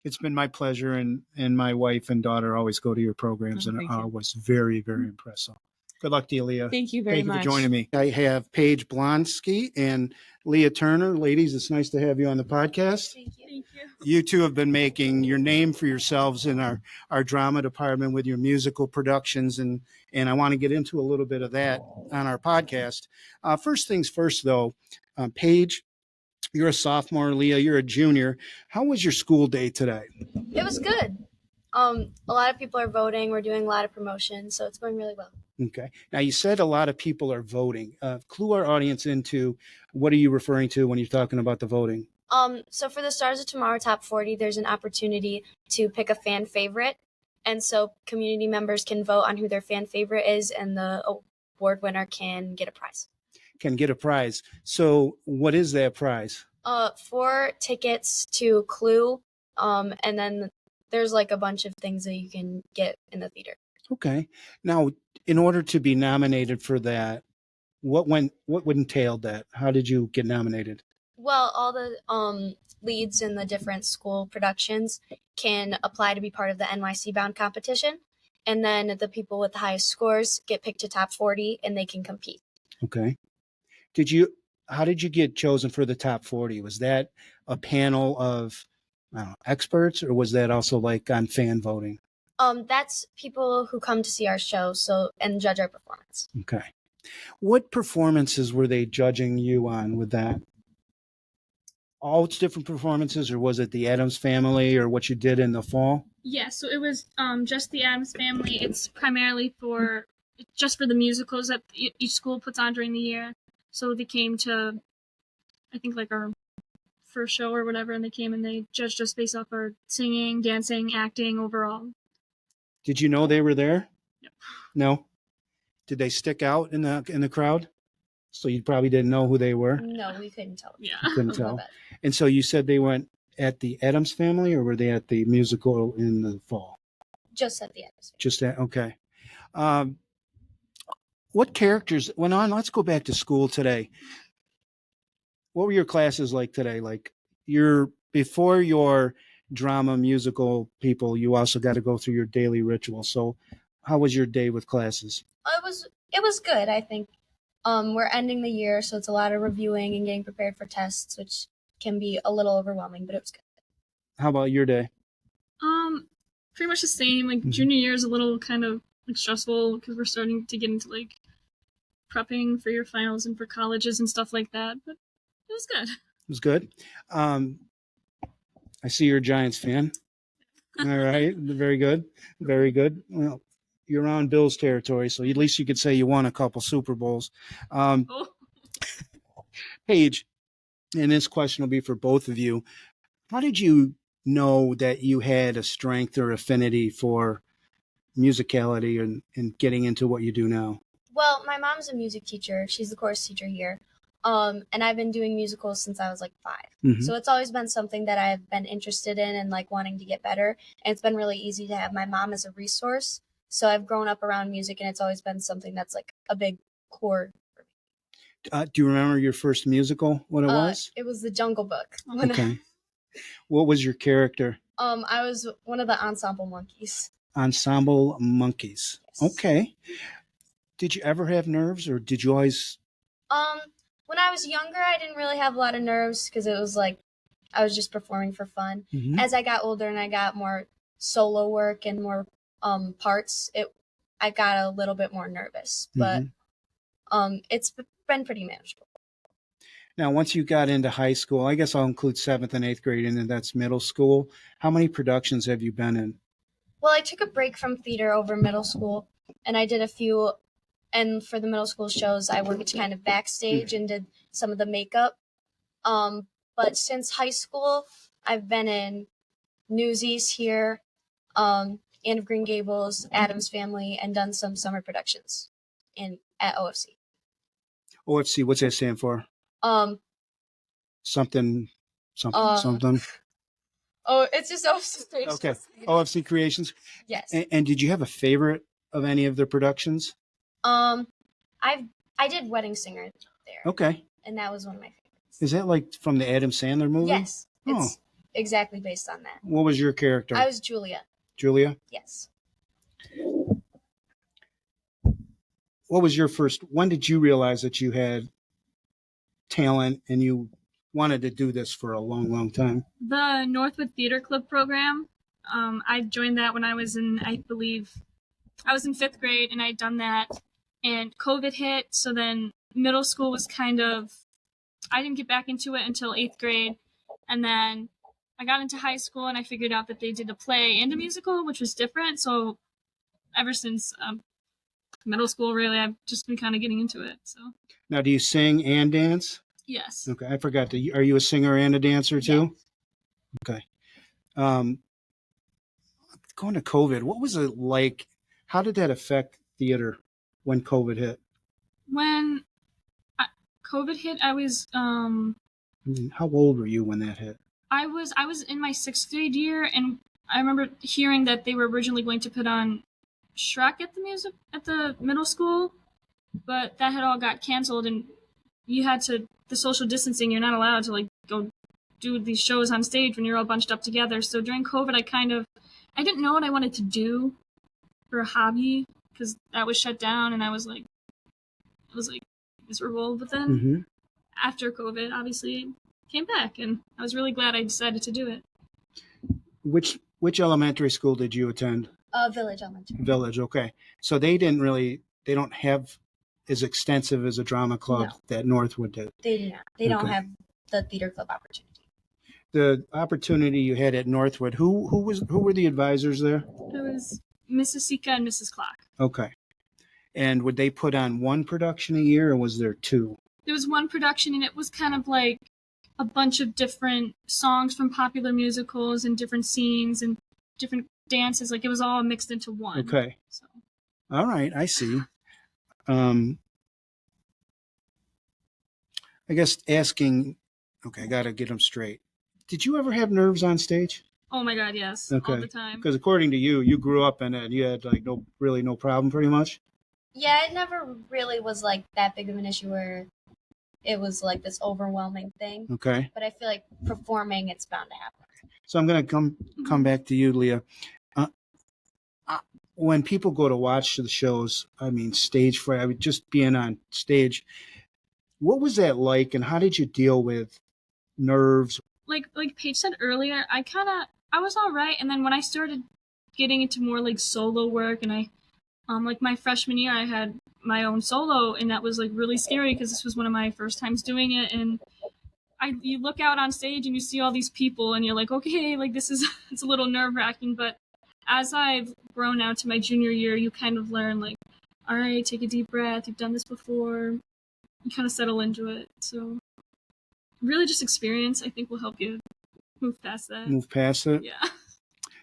It's been my pleasure, and my wife and daughter always go to your programs, and it was very, very impressive. Good luck to you, Leah. Thank you very much for joining me. I have Paige Blonsky and Leah Turner. Ladies, it's nice to have you on the podcast. Thank you. Thank you. You two have been making your name for yourselves in our drama department with your musical productions, and I want to get into a little bit of that on our podcast. First things first, though, Paige, you're a sophomore. Leah, you're a junior. How was your school day today? It was good. A lot of people are voting. We're doing a lot of promotions, so it's going really well. Okay. Now, you said a lot of people are voting. Clue our audience into what are you referring to when you're talking about the voting? So for the Stars of Tomorrow Top 40, there's an opportunity to pick a fan favorite. And so community members can vote on who their fan favorite is, and the award winner can get a prize. Can get a prize. So what is that prize? 4 tickets to Clue, and then there's like a bunch of things that you can get in the theater. Okay. Now, in order to be nominated for that, what entailed that? How did you get nominated? Well, all the leads in the different school productions can apply to be part of the NYC Bound competition, and then the people with the highest scores get picked to top 40, and they can compete. Okay. How did you get chosen for the top 40? Was that a panel of experts, or was that also like on fan voting? That's people who come to see our show and judge our performance. Okay. What performances were they judging you on with that? All its different performances, or was it the Addams Family, or what you did in the fall? Yeah, so it was just the Addams Family. It's primarily just for the musicals that each school puts on during the year. So they came to, I think, like our first show or whatever, and they came and they judged us based off our singing, dancing, acting overall. Did you know they were there? No. No? Did they stick out in the crowd? So you probably didn't know who they were? No, we couldn't tell. Yeah. You couldn't tell. And so you said they went at the Addams Family, or were they at the musical in the fall? Just at the Addams Family. Just at, okay. What characters went on? Let's go back to school today. What were your classes like today? Like before your drama musical people, you also got to go through your daily ritual. So how was your day with classes? It was good, I think. We're ending the year, so it's a lot of reviewing and getting prepared for tests, which can be a little overwhelming, but it was good. How about your day? Pretty much the same. Like junior year is a little kind of like stressful because we're starting to get into like prepping for your finals and for colleges and stuff like that. But it was good. It was good. I see you're a Giants fan. All right. Very good. Very good. Well, you're on Bills territory, so at least you could say you won a couple Super Bowls. Paige, and this question will be for both of you. How did you know that you had a strength or affinity for musicality and getting into what you do now? Well, my mom's a music teacher. She's the chorus teacher here. And I've been doing musicals since I was like 5. Mm-hmm. So it's always been something that I've been interested in and like wanting to get better. And it's been really easy to have my mom as a resource. So I've grown up around music, and it's always been something that's like a big core for me. Do you remember your first musical, what it was? It was The Jungle Book. Okay. What was your character? I was one of the ensemble monkeys. Ensemble Monkeys. Yes. Okay. Did you ever have nerves, or did you always? When I was younger, I didn't really have a lot of nerves because it was like I was just performing for fun. Mhm. As I got older and I got more solo work and more parts, I got a little bit more nervous, but it's been pretty manageable. Now, once you got into high school, I guess I'll include 7th and 8th grade, and then that's middle school. How many productions have you been in? Well, I took a break from theater over middle school, and I did a few. And for the middle school shows, I worked kind of backstage and did some of the makeup. But since high school, I've been in Newsies here, Anne of Green Gables, Addams Family, and done some summer productions at OFC. OFC, what's that stand for? Something. Oh, it's just OFC Creations. Okay, OFC Creations. Yes. And did you have a favorite of any of their productions? I did Wedding Singer there. Okay. And that was one of my favorites. Is that like from the Adam Sandler movie? Yes. It's exactly based on that. What was your character? I was Julia. Julia? Yes. What was your when did you realize that you had talent and you wanted to do this for a long, long time? The Northwood Theater Club program. I joined that when I was in, I believe, I was in 5th grade, and I'd done that. And COVID hit, so then middle school was kind of, I didn't get back into it until 8th grade. And then I got into high school, and I figured out that they did a play and a musical, which was different. So ever since middle school, really, I've just been kind of getting into it. So Now, do you sing and dance? yes. Okay, I forgot. Are you a singer and a dancer too? Yes. Okay. Going to COVID, what was it like? How did that affect theater when COVID hit? When COVID hit, I was How old were you when that hit? I was in my 6th grade year, and I remember hearing that they were originally going to put on Shrek at the middle school, but that had all got canceled, and you had the social distancing. You're not allowed to like go do these shows on stage when you're all bunched up together. So during COVID, I didn't know what I wanted to do for a hobby because that was shut down, and I was like miserable. But then after COVID, obviously, came back, and I was really glad I decided to do it. Which elementary school did you attend? Village Elementary. Village, okay. So they don't have as extensive as a drama club that Northwood did. They do not. They don't have the theater club opportunity. The opportunity you had at Northwood, who were the advisors there? It was Mrs. Sika and Mrs. Clock. Okay. And would they put on one production a year, or was there two? There was one production, and it was kind of like a bunch of different songs from popular musicals and different scenes and different dances. Like it was all mixed into one. Okay. So. All right, I see. I guess asking, okay, I got to get them straight. Did you ever have nerves on stage? Oh my God, yes. Okay. All the time. Because according to you, you grew up in it. You had like no problem pretty much? Yeah, it never really was like that big of an issue where it was like this overwhelming thing. Okay. But I feel like performing, it's bound to happen. So I'm going to come back to you, Leah. When people go to watch the shows, I mean, stage fright, I mean, just being on stage, what was that like, and how did you deal with nerves? Like Paige said earlier, I was all right, and then when I started getting into more like solo work, and I like my freshman year, I had my own solo, and that was like really scary because this was one of my first times doing it, and you look out on stage and you see all these people, and you're like, okay, like this is it's a little nerve-wracking, but as I've grown out to my junior year, you kind of learn like, all right, take a deep breath, you've done this before, you kind of settle into it. So really just experience, I think, will help you move past that. Move past it? Yeah.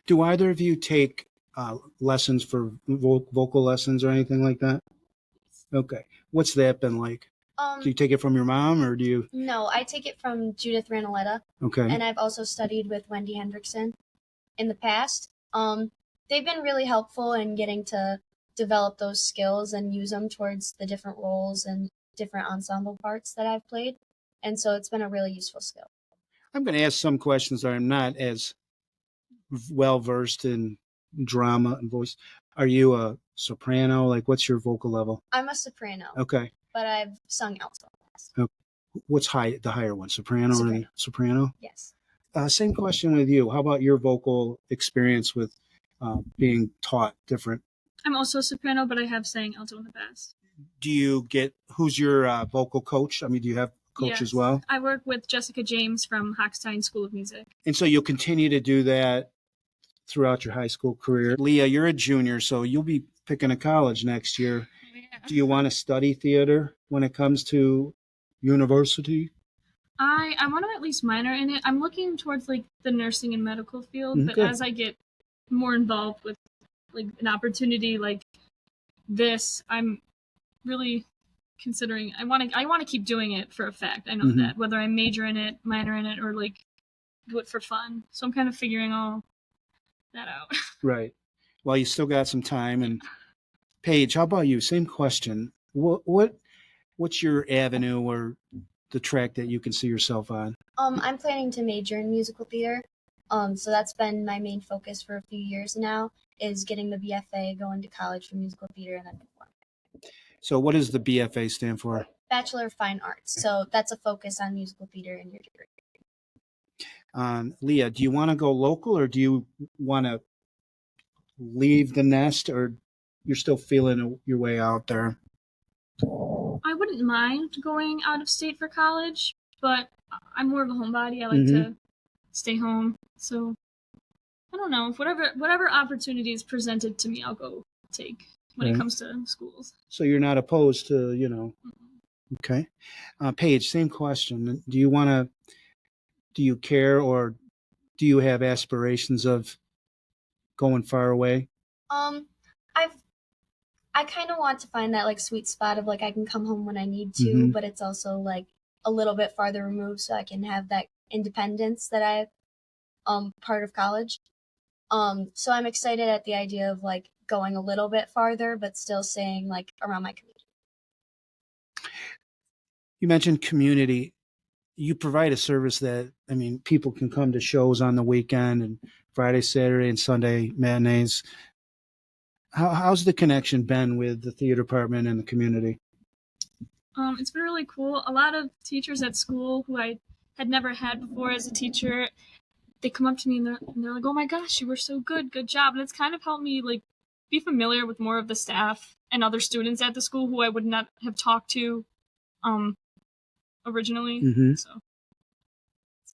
Do either of you take lessons for vocal lessons or anything like that? Okay. What's that been like? Do you take it from your mom, or do you? No, I take it from Judith Ranaletta. Okay. And I've also studied with Wendy Hendrickson in the past. They've been really helpful in getting to develop those skills and use them towards the different roles and different ensemble parts that I've played. And so it's been a really useful skill. I'm going to ask some questions that I'm not as well versed in drama and voice. Are you a soprano? Like, what's your vocal level? I'm a soprano, Okay. but I've sung alto. What's the higher one? Soprano or Soprano. soprano? Yes. Same question with you. How about your vocal experience with being taught different? I'm also a soprano, but I have sang alto in the past. Do you who's your vocal coach? I mean, do you have a coach as well? I work with Jessica James from Hochstein School of Music. And so you'll continue to do that throughout your high school career. Leah, you're a junior, so you'll be picking a college next year. Yeah. Do you want to study theater when it comes to university? I want to at least minor in it. I'm looking towards like the nursing and medical field, but as I get more involved with like an opportunity like this, I'm really considering I want to keep doing it for a fact. I know that whether I major in it, minor in it, or like do it for fun. So I'm kind of figuring all that out. Right. Well, you still got some time. And Paige, how about you? Same question. What's your avenue or the track that you can see yourself on? I'm planning to major in musical theater. So that's been my main focus for a few years now, is getting the BFA, going to college for musical theater, and then performing. So what does the BFA stand for? Bachelor of Fine Arts. So that's a focus on musical theater in your degree. Leah, do you want to go local, or do you want to leave the nest, or you're still feeling your way out there? I wouldn't mind going out of state for college, but I'm more of a homebody. I like to stay home. So I don't know. If whatever opportunity is presented to me, I'll go take when it comes to schools. So you're not opposed to, Okay. Paige, same question. Do you care, or do you have aspirations of going far away? I kind of want to find that like sweet spot of like I can come home when I need to, but it's also like a little bit farther removed, so I can have that independence that I part of college. So I'm excited at the idea of like going a little bit farther, but still staying like around my community. You mentioned community. You provide a service that, I mean, people can come to shows on the weekend and Friday, Saturday, and Sunday matinees. How's the connection been with the theater department and the community? It's been really cool. A lot of teachers at school who I had never had before as a teacher, they come up to me and they're like, "Oh my gosh, you were so good. Good job." And it's kind of helped me like be familiar with more of the staff and other students at the school who I would not have talked to originally. So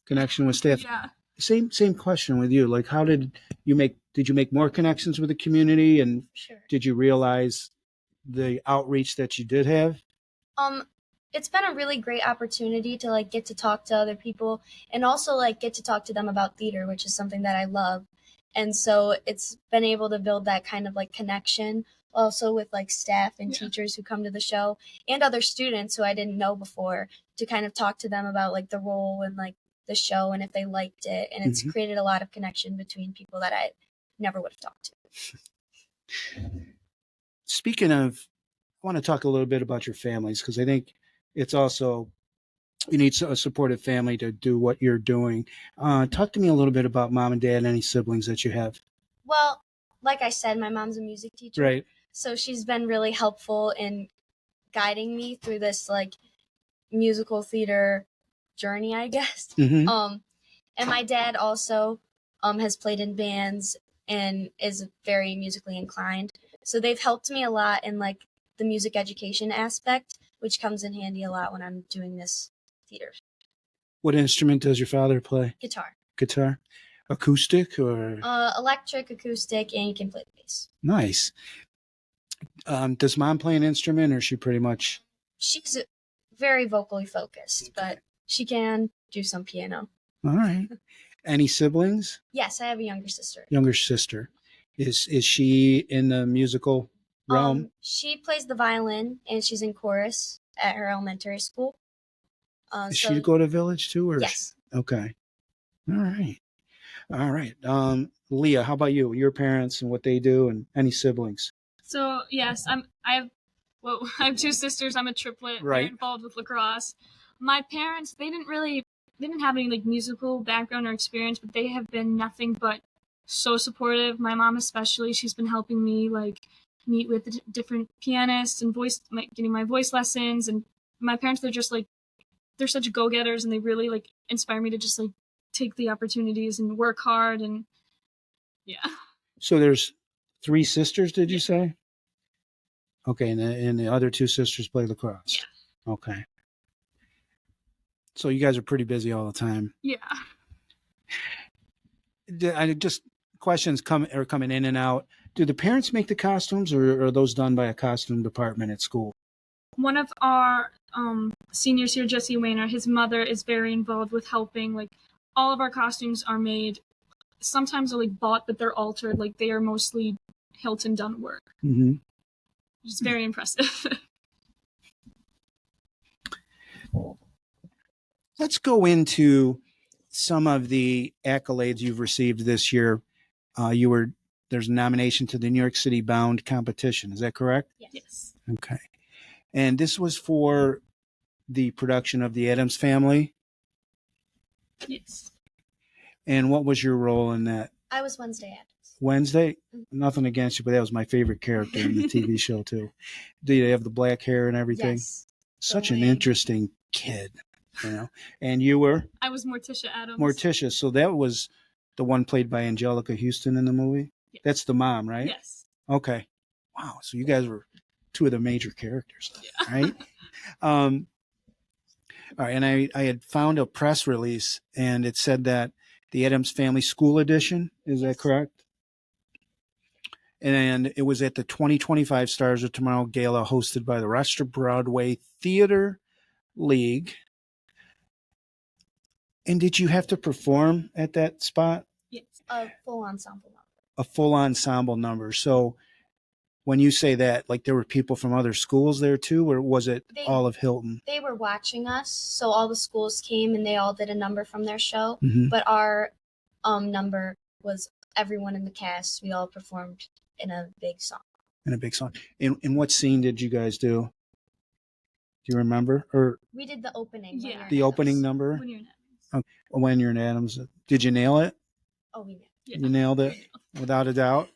connection with staff. Yeah. Same question with you. Like, how did you make more connections with the community, and did you realize the outreach that you did have? It's been a really great opportunity to like get to talk to other people and also like get to talk to them about theater, which is something that I love. And so it's been able to build that kind of like connection also with like staff and teachers who come to the show and other students who I didn't know before, to kind of talk to them about like the role and like the show and if they liked it. And it's created a lot of connection between people that I never would have talked to. Speaking of, I want to talk a little bit about your families, because I think it's also, you need a supportive family to do what you're doing. Talk to me a little bit about mom and dad and any siblings that you have. Well, like I said, my mom's a music teacher. Right. So she's been really helpful in guiding me through this like musical theater journey, I guess. And my dad also has played in bands and is very musically inclined. So they've helped me a lot in like the music education aspect, which comes in handy a lot when I'm doing this theater. What instrument does your father play? Guitar. Guitar? Acoustic or? Electric, acoustic, and he can play the bass. Nice. Does mom play an instrument, or is she pretty much? She's very vocally focused, but she can do some piano. All right. Any siblings? Yes, I have a younger sister. Younger sister. Is she in the musical realm? She plays the violin, and she's in chorus at her elementary school. Is she go to Village too? Or yes. Okay. All right. Leah, how about you? Your parents and what they do, and any siblings? So yes, I have two sisters. I'm a triplet. Right. They're involved with lacrosse. My parents, they didn't have any like musical background or experience, but they have been nothing but so supportive. My mom especially, she's been helping me like meet with the different pianists and getting my voice lessons. And my parents, they're just like, they're such go-getters, and they really like inspire me to just like take the opportunities and work hard. And yeah. So there's 3 sisters, did you say? Okay, and the other 2 sisters play lacrosse. Yeah. Okay. So you guys are pretty busy all the time. Yeah. I just questions are coming in and out. Do the parents make the costumes, or are those done by a costume department at school? One of our seniors here, Jesse Wayner, his mother is very involved with helping. Like all of our costumes are made. Sometimes they're like bought, but they're altered. Like they are mostly Hilton done work. Mm-hmm. Which is very impressive. Let's go into some of the accolades you've received this year. There's a nomination to the New York City Bound competition. Is that correct? Yes. Okay. And this was for the production of The Addams Family. Yes. And what was your role in that? I was Wednesday Addams. Wednesday? Nothing against you, but that was my favorite character in the TV show too. Do you have the black hair and everything? Yes. Such an interesting kid, And you were? I was Morticia Adams. Morticia. So that was the one played by Angelica Houston in the movie? Yes. That's the mom, right? Yes. Okay. Wow. So you guys were 2 of the major characters, right? All right. And I had found a press release, and it said that the Addams Family School Edition, is that correct? And it was at the 2025 Stars of Tomorrow Gala hosted by the Rochester Broadway Theater League. And did you have to perform at that spot? Yes. A full ensemble number. A full ensemble number. So when you say that, like there were people from other schools there too, or was it all of Hilton? They were watching us, so all the schools came and they all did a number from their show. Mm-hmm. But our number was everyone in the cast. We all performed in a big song. In a big song. In what scene did you guys do? Do you remember? Or we did the opening. Yeah. The opening number? When you're in Adams. Okay. When you're in Adams. Did you nail it? Oh, we did. Yeah. You nailed it without a doubt.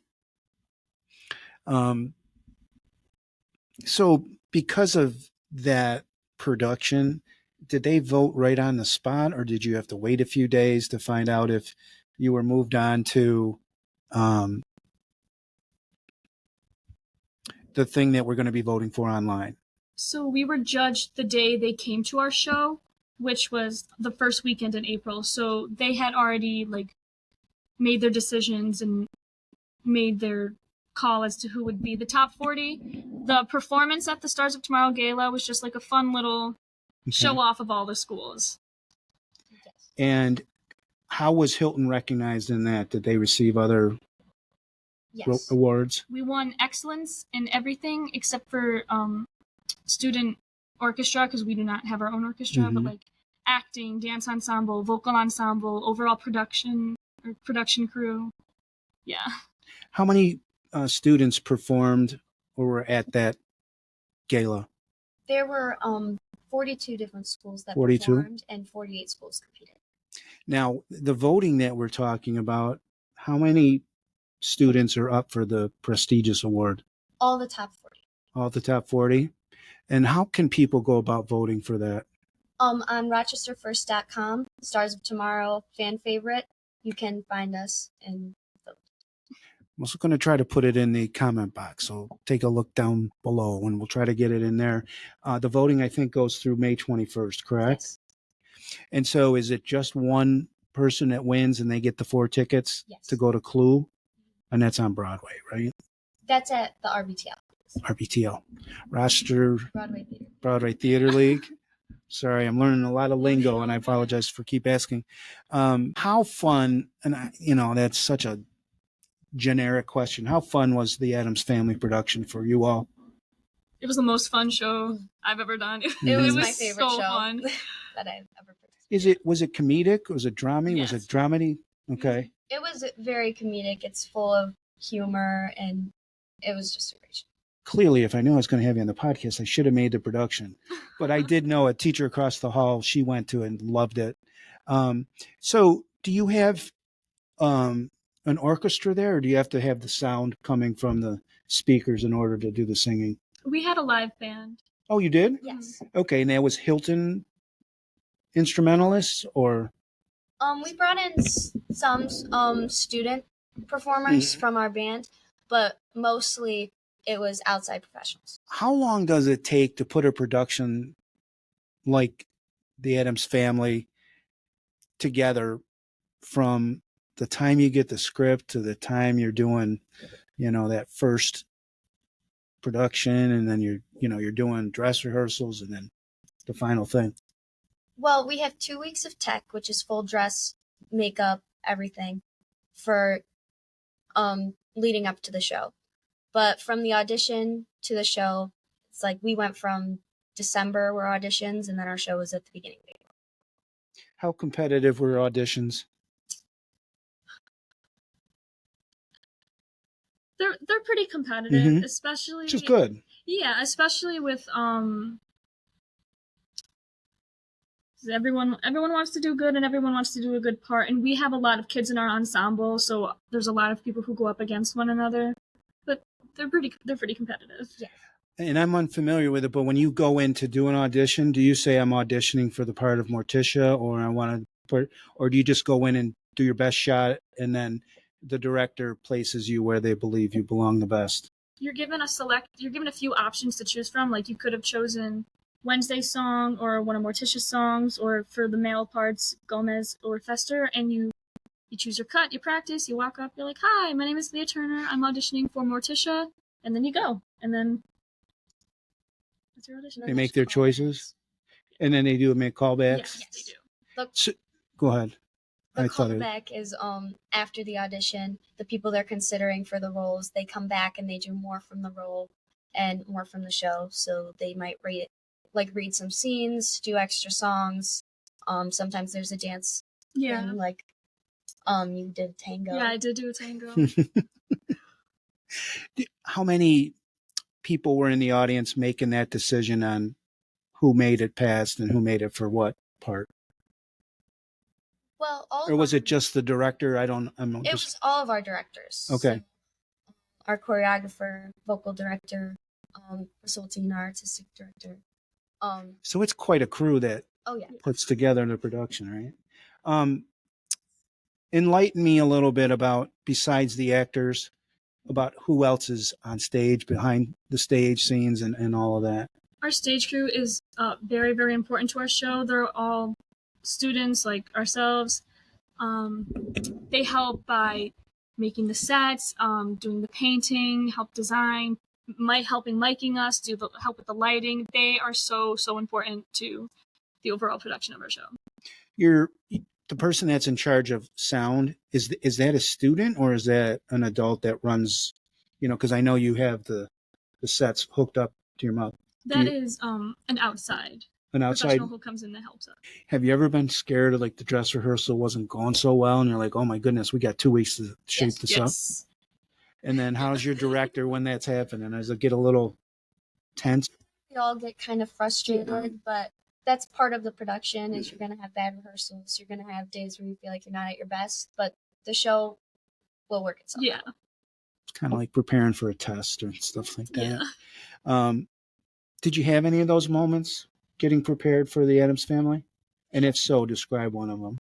So because of that production, did they vote right on the spot, or did you have to wait a few days to find out if you were moved on to the thing that we're going to be voting for online? So we were judged the day they came to our show, which was the first weekend in April. So they had already like made their decisions and made their call as to who would be the top 40. The performance at the Stars of Tomorrow Gala was just like a fun little show off of all the schools. And how was Hilton recognized in that? Did they receive other awards? We won excellence in everything except for student orchestra, because we do not have our own orchestra, but like acting, dance ensemble, vocal ensemble, overall production or production crew. Yeah. How many students performed or were at that gala? There were 42 different schools that 42? performed and 48 schools competed. Now, the voting that we're talking about, how many students are up for the prestigious award? All the top 40. All the top 40? And how can people go about voting for that? On rochesterfirst.com, Stars of Tomorrow fan favorite, you can find us and vote. I'm also going to try to put it in the comment box, so take a look down below and we'll try to get it in there. The voting, I think, goes through May 21st, correct? Yes. And so is it just one person that wins and they get the 4 tickets to go to Clue? And that's on Broadway, right? That's at the RBTL. RBTL, Rochester Broadway Theater League. Sorry, I'm learning a lot of lingo, and I apologize for keep asking. How fun, and that's such a generic question. How fun was the Addams Family production for you all? It was the most fun show I've ever done. It was my favorite so show fun. that I've ever participated. Was it comedic? Was it dramedy? Yes. Was it dramedy? Okay. It was very comedic. It's full of humor, and it was just a great show. Clearly, if I knew I was going to have you on the podcast, I should have made the production. But I did know a teacher across the hall, she went to and loved it. So do you have an orchestra there, or do you have to have the sound coming from the speakers in order to do the singing? We had a live band. Oh, you did? Yes. Okay, and that was Hilton instrumentalists, or? We brought in some student performers from our band, but mostly it was outside professionals. How long does it take to put a production like the Addams Family together, from the time you get the script to the time you're doing, that first production, and then you're doing dress rehearsals, and then the final thing? Well, we have 2 weeks of tech, which is full dress, makeup, everything, for leading up to the show. But from the audition to the show, it's like we went from December were auditions, and then our show was at the beginning of April. How competitive were auditions? They're pretty competitive, especially, which is good. Yeah, especially with everyone wants to do good, and everyone wants to do a good part, and we have a lot of kids in our ensemble, so there's a lot of people who go up against one another, but they're pretty competitive. Yeah. And I'm unfamiliar with it, but when you go in to do an audition, do you say I'm auditioning for the part of Morticia, or do you just go in and do your best shot, and then the director places you where they believe you belong the best? You're given a few options to choose from. Like, you could have chosen Wednesday's song or one of Morticia's songs, or for the male parts, Gomez or Fester, and you choose your cut, you practice, you walk up, you're like, "Hi, my name is Leah Turner, I'm auditioning for Morticia," and then you go, and then that's your audition. They make their choices, and then they make callbacks? Yes, they do. So, go ahead. The callback is after the audition, the people they're considering for the roles, they come back and they do more from the role and more from the show. So they might read some scenes, do extra songs. Sometimes there's a dance thing, like you did tango. Yeah, I did do a tango. How many people were in the audience making that decision on who made it past and who made it for what part? Well, or was it just the director? It was all of our directors. Okay. So, our choreographer, vocal director, Resulting artistic director. So it's quite a crew that puts together the production, right? Enlighten me a little bit about, besides the actors, about who else is on stage, behind the stage scenes, and all of that. Our stage crew is very, very important to our show. They're all students like ourselves. They help by making the sets, doing the painting, help design, helping miking us, help with the lighting. They are so important to the overall production of our show. The person that's in charge of sound, is that a student, or is that an adult that runs? Because I know you have the sets hooked up to your mouth. That is an outside professional who comes in and helps us. Have you ever been scared of, like, the dress rehearsal wasn't going so well, and you're like, "Oh my goodness, we got 2 weeks to shape this up"? And then how's your director when that's happening? Does it get a little tense? We all get kind of frustrated, but that's part of the production. Is you're gonna have bad rehearsals. You're gonna have days where you feel like you're not at your best, but the show will work itself out. It's kind of like preparing for a test or stuff like that. Did you have any of those moments getting prepared for the Addams Family? And if so, describe one of them.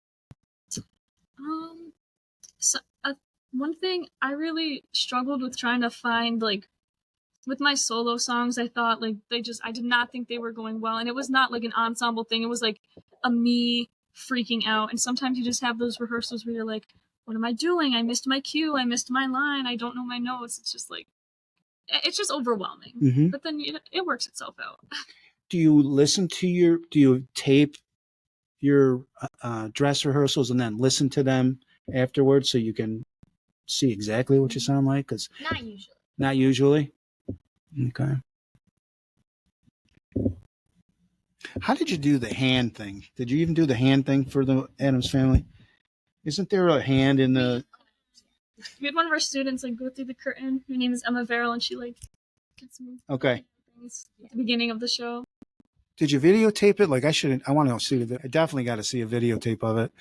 One thing I really struggled with trying to find, like, with my solo songs, I thought, like, I did not think they were going well. And it was not like an ensemble thing. It was like a me freaking out. And sometimes you just have those rehearsals where you're like, what am I doing? I missed my cue. I missed my line. I don't know my notes. It's just like, it's just overwhelming. Mm-hmm. But then it works itself out. Do you tape your dress rehearsals and then listen to them afterwards so you can see exactly what you sound like? 'Cause Not usually. Not usually? Okay. How did you do the hand thing? Did you even do the hand thing for the Addams Family? Isn't there a hand in the... We had one of our students, like, go through the curtain. Her name is Emma Verrill, and she, like, gets me things at the beginning of the show. Did you videotape it? Like, I want to see it. I definitely got to see a videotape of it.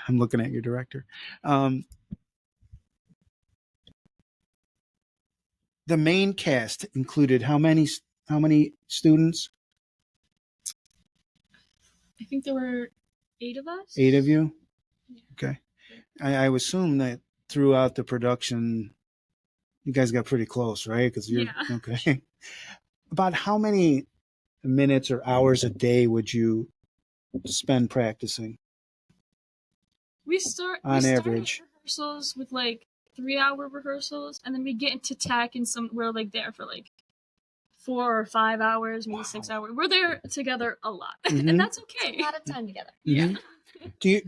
I'm looking at your director. the main cast included how many students? I think there were 8 of us. 8 of you? Yeah. Okay. I assume that throughout the production, you guys got pretty close, right? Because you're okay. About how many minutes or hours a day would you spend practicing? We start average rehearsals with like 3-hour rehearsals, and then we get into tech, and we're like there for like 4 or 5 hours, maybe 6 hours. We're there together a lot, and that's okay. A lot of time together. Yeah. Do you?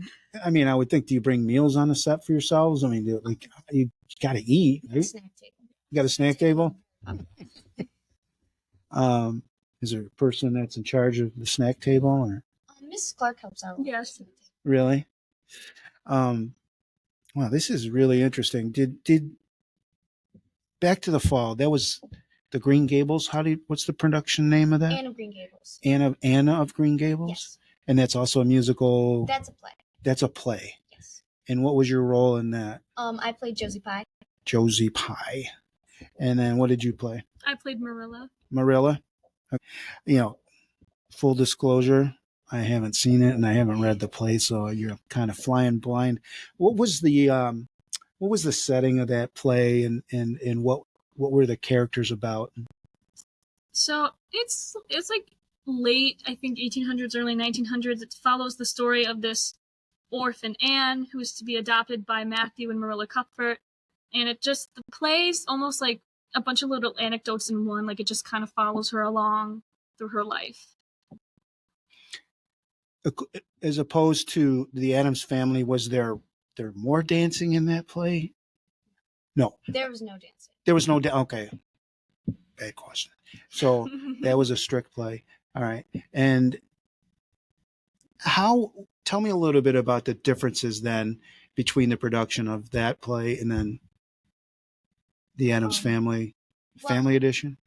I mean, I would think. Do you bring meals on the set for yourselves? I mean, you got to eat, right? Snack table. You got a snack table. Is there a person that's in charge of the snack table, or Mrs. Clark helps out. Yes. really? Wow, this is really interesting. Did back to the fall? That was the Green Gables. What's the production name of that? Anne of Green Gables. Anna of Green Gables. Yes. And that's also a musical. That's a play. That's a play. Yes. And what was your role in that? I played Josie Pye. Josie Pye. And then what did you play? I played Marilla. Marilla. You know, full disclosure, I haven't seen it and I haven't read the play, so you're kind of flying blind. What was the setting of that play, and what were the characters about? So it's like late, I think 1800s, early 1900s. It follows the story of this orphan Anne who is to be adopted by Matthew and Marilla Cuthbert, and the play's almost like a bunch of little anecdotes in one. Like it just kind of follows her along through her life. As opposed to the Addams Family, was there more dancing in that play? No. There was no dancing. There was no okay. Bad question. So that was a strict play. All right. And tell me a little bit about the differences then between the production of that play and then the Addams Family edition?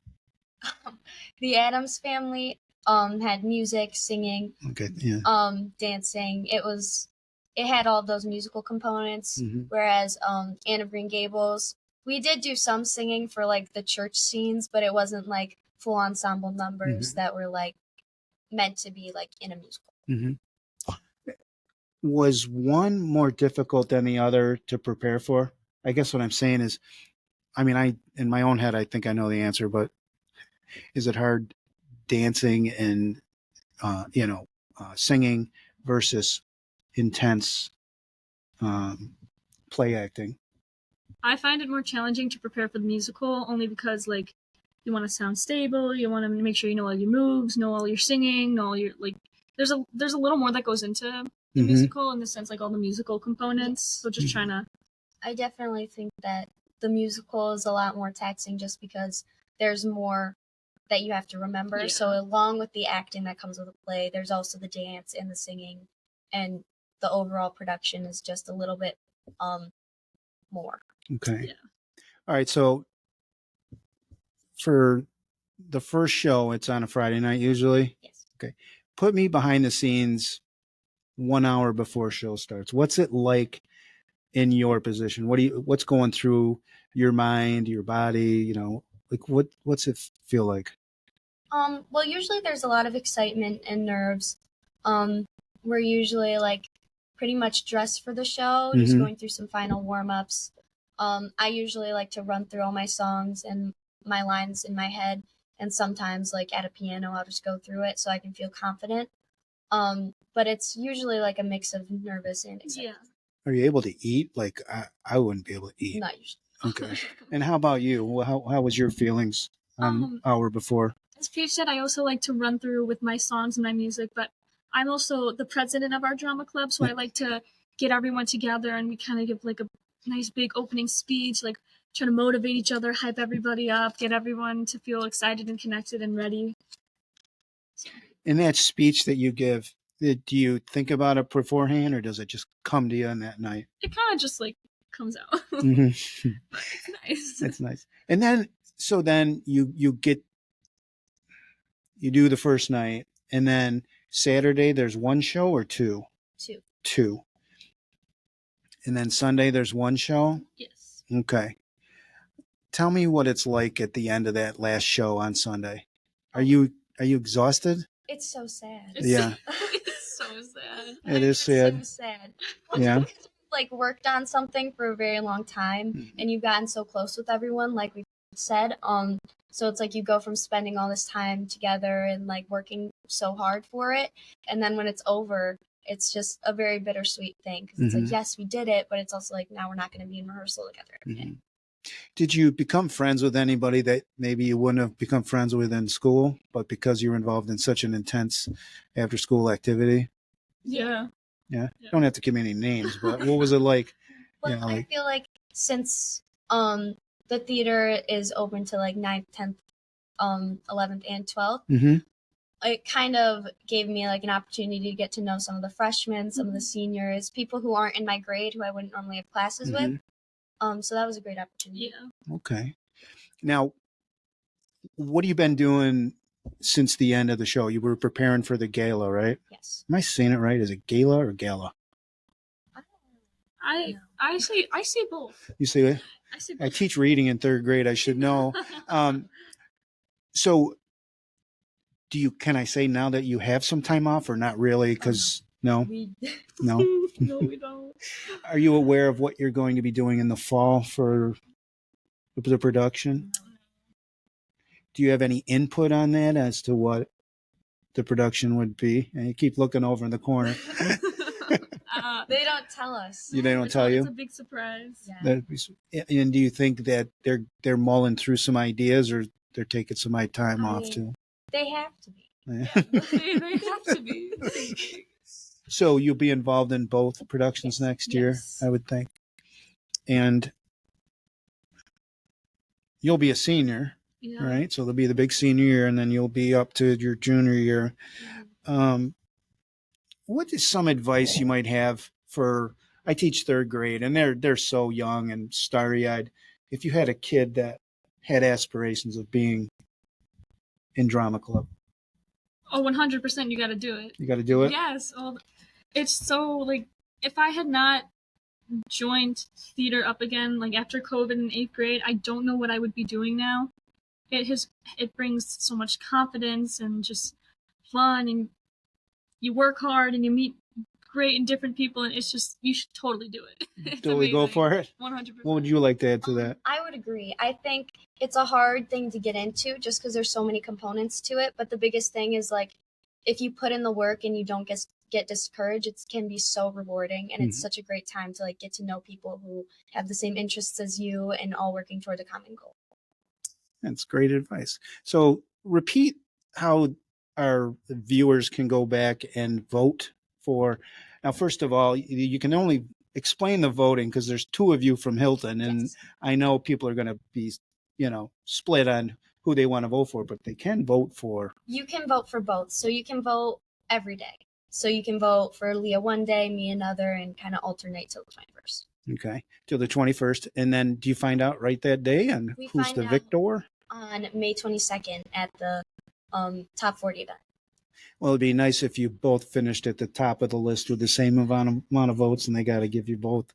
The Addams Family had music, singing, okay, yeah. Dancing. It had all those musical components. Mm-hmm. Whereas Anne of Green Gables, we did do some singing for like the church scenes, but it wasn't like full ensemble numbers that were like meant to be like in a musical. Mm-hmm. Was one more difficult than the other to prepare for? I guess what I'm saying is, I mean, in my own head, I think I know the answer, but is it hard dancing and, singing versus intense play acting? I find it more challenging to prepare for the musical only because, like, you want to sound stable, you want to make sure you know all your moves, know all your singing, know all your, like, there's a little more that goes into the musical in the sense, like, all the musical components. So just trying to... I definitely think that the musical is a lot more taxing just because there's more that you have to remember. Yeah. So along with the acting that comes with a play, there's also the dance and the singing, and the overall production is just a little bit more. Okay. Yeah. All right. So for the first show, it's on a Friday night usually? Yes. Okay. Put me behind the scenes 1 hour before show starts. What's it like in your position? What's going through your mind, your body, like what's it feel like? Well, usually there's a lot of excitement and nerves. We're usually like pretty much dressed for the show, just going through some final warm-ups. I usually like to run through all my songs and my lines in my head, and sometimes like at a piano I'll just go through it so I can feel confident. But it's usually like a mix of nervous and excited. Yeah. Are you able to eat? Like I wouldn't be able to eat. Not usually. Okay. And how about you? How was your feelings hour before? As Paige said, I also like to run through with my songs and my music, but I'm also the president of our drama club, so I like to get everyone together and we kind of give like a nice big opening speech, like try to motivate each other, hype everybody up, get everyone to feel excited and connected and ready. In that speech that you give, do you think about it beforehand, or does it just come to you on that night? It kind of just like comes out. But it's nice. That's nice. And then, so then you do the first night, and then Saturday there's one show or two? Two. And then Sunday there's one show? Yes. Okay. tell me what it's like at the end of that last show on Sunday. Are you exhausted? It's so sad. Yeah. It's so sad. It is It's sad. so sad. Well, Yeah. just because we've, like, worked on something for a very long time, and you've gotten so close with everyone, like we said. So it's like you go from spending all this time together and like working so hard for it, and then when it's over, it's just a very bittersweet thing because it's like, yes, we did it, but it's also like now we're not going to be in rehearsal together every day. Did you become friends with anybody that maybe you wouldn't have become friends with in school, but because you were involved in such an intense after school activity? Yeah. Yeah. You don't have to give me any names, but what was it like? Well, I feel like since the theater is open to like 9th, 10th, 11th, and 12th, it kind of gave me like an opportunity to get to know some of the freshmen, some of the seniors, people who aren't in my grade who I wouldn't normally have classes with. So that was a great opportunity. Yeah. Okay. Now, what have you been doing since the end of the show? You were preparing for the gala, right? Yes. Am I saying it right? Is it gala or gala? I say both. You say it? I say I both. teach reading in 3rd grade. I should know. So can I say now that you have some time off or not really? Because no. No, we don't. Are you aware of what you're going to be doing in the fall for the production? Do you have any input on that as to what the production would be? And you keep looking over in the corner. They don't tell us. They don't tell you? It's a big surprise. Yeah. And do you think that they're mulling through some ideas or they're taking some time off too? They have to be. Yeah. They have to be. So you'll be involved in both productions next year, I would think. And you'll be a senior, right? So there'll be the big senior year, and then you'll be up to your junior year. What is some advice you might have for? I teach 3rd grade, and they're so young and starry-eyed. If you had a kid that had aspirations of being in drama club, 100%, you got to do it. you got to do it. Yes. It's so like if I had not joined theater up again, like after COVID in 8th grade, I don't know what I would be doing now. It brings so much confidence and just fun, and you work hard and you meet great and different people, and it's just you should totally do it. Totally go for it. 100%. What would you like to add to that? I would agree. I think it's a hard thing to get into just because there's so many components to it. But the biggest thing is like if you put in the work and you don't get discouraged, it can be so rewarding, and it's such a great time to like get to know people who have the same interests as you and all working toward a common goal. That's great advice. So repeat how our viewers can go back and vote for. Now, first of all, you can only explain the voting because there's 2 of you from Hilton, and I know people are going to be, split on who they want to vote for, but they can vote for. You can vote for both. So you can vote every day. So you can vote for Leah one day, me another, and kind of alternate till the 21st. Okay, till the 21st. And then do you find out right that day on who's the victor? On May 22nd at the top 40 event. Well, it'd be nice if you both finished at the top of the list with the same amount of votes, and they got to give you both.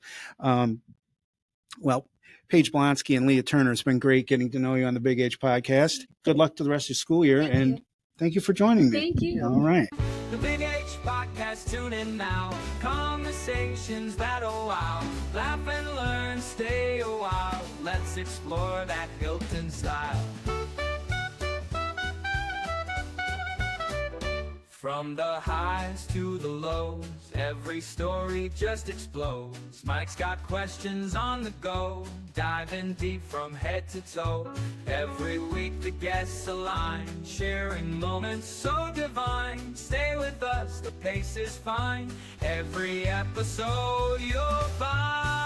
Well, Paige Blonsky and Leah Turner, it's been great getting to know you on the Big H podcast. Good luck to the rest of the school year, and thank you for joining me. Thank you. All right. The Big H podcast, tune in now. Conversations that'll wow. Laugh and learn, stay a while. Let's explore that Hilton style. From the highs to the lows, every story just explodes. Mike's got questions on the go, diving deep from head to toe. Every week the guests align, sharing moments so divine. Stay with us, the pace is fine. Every episode you'll find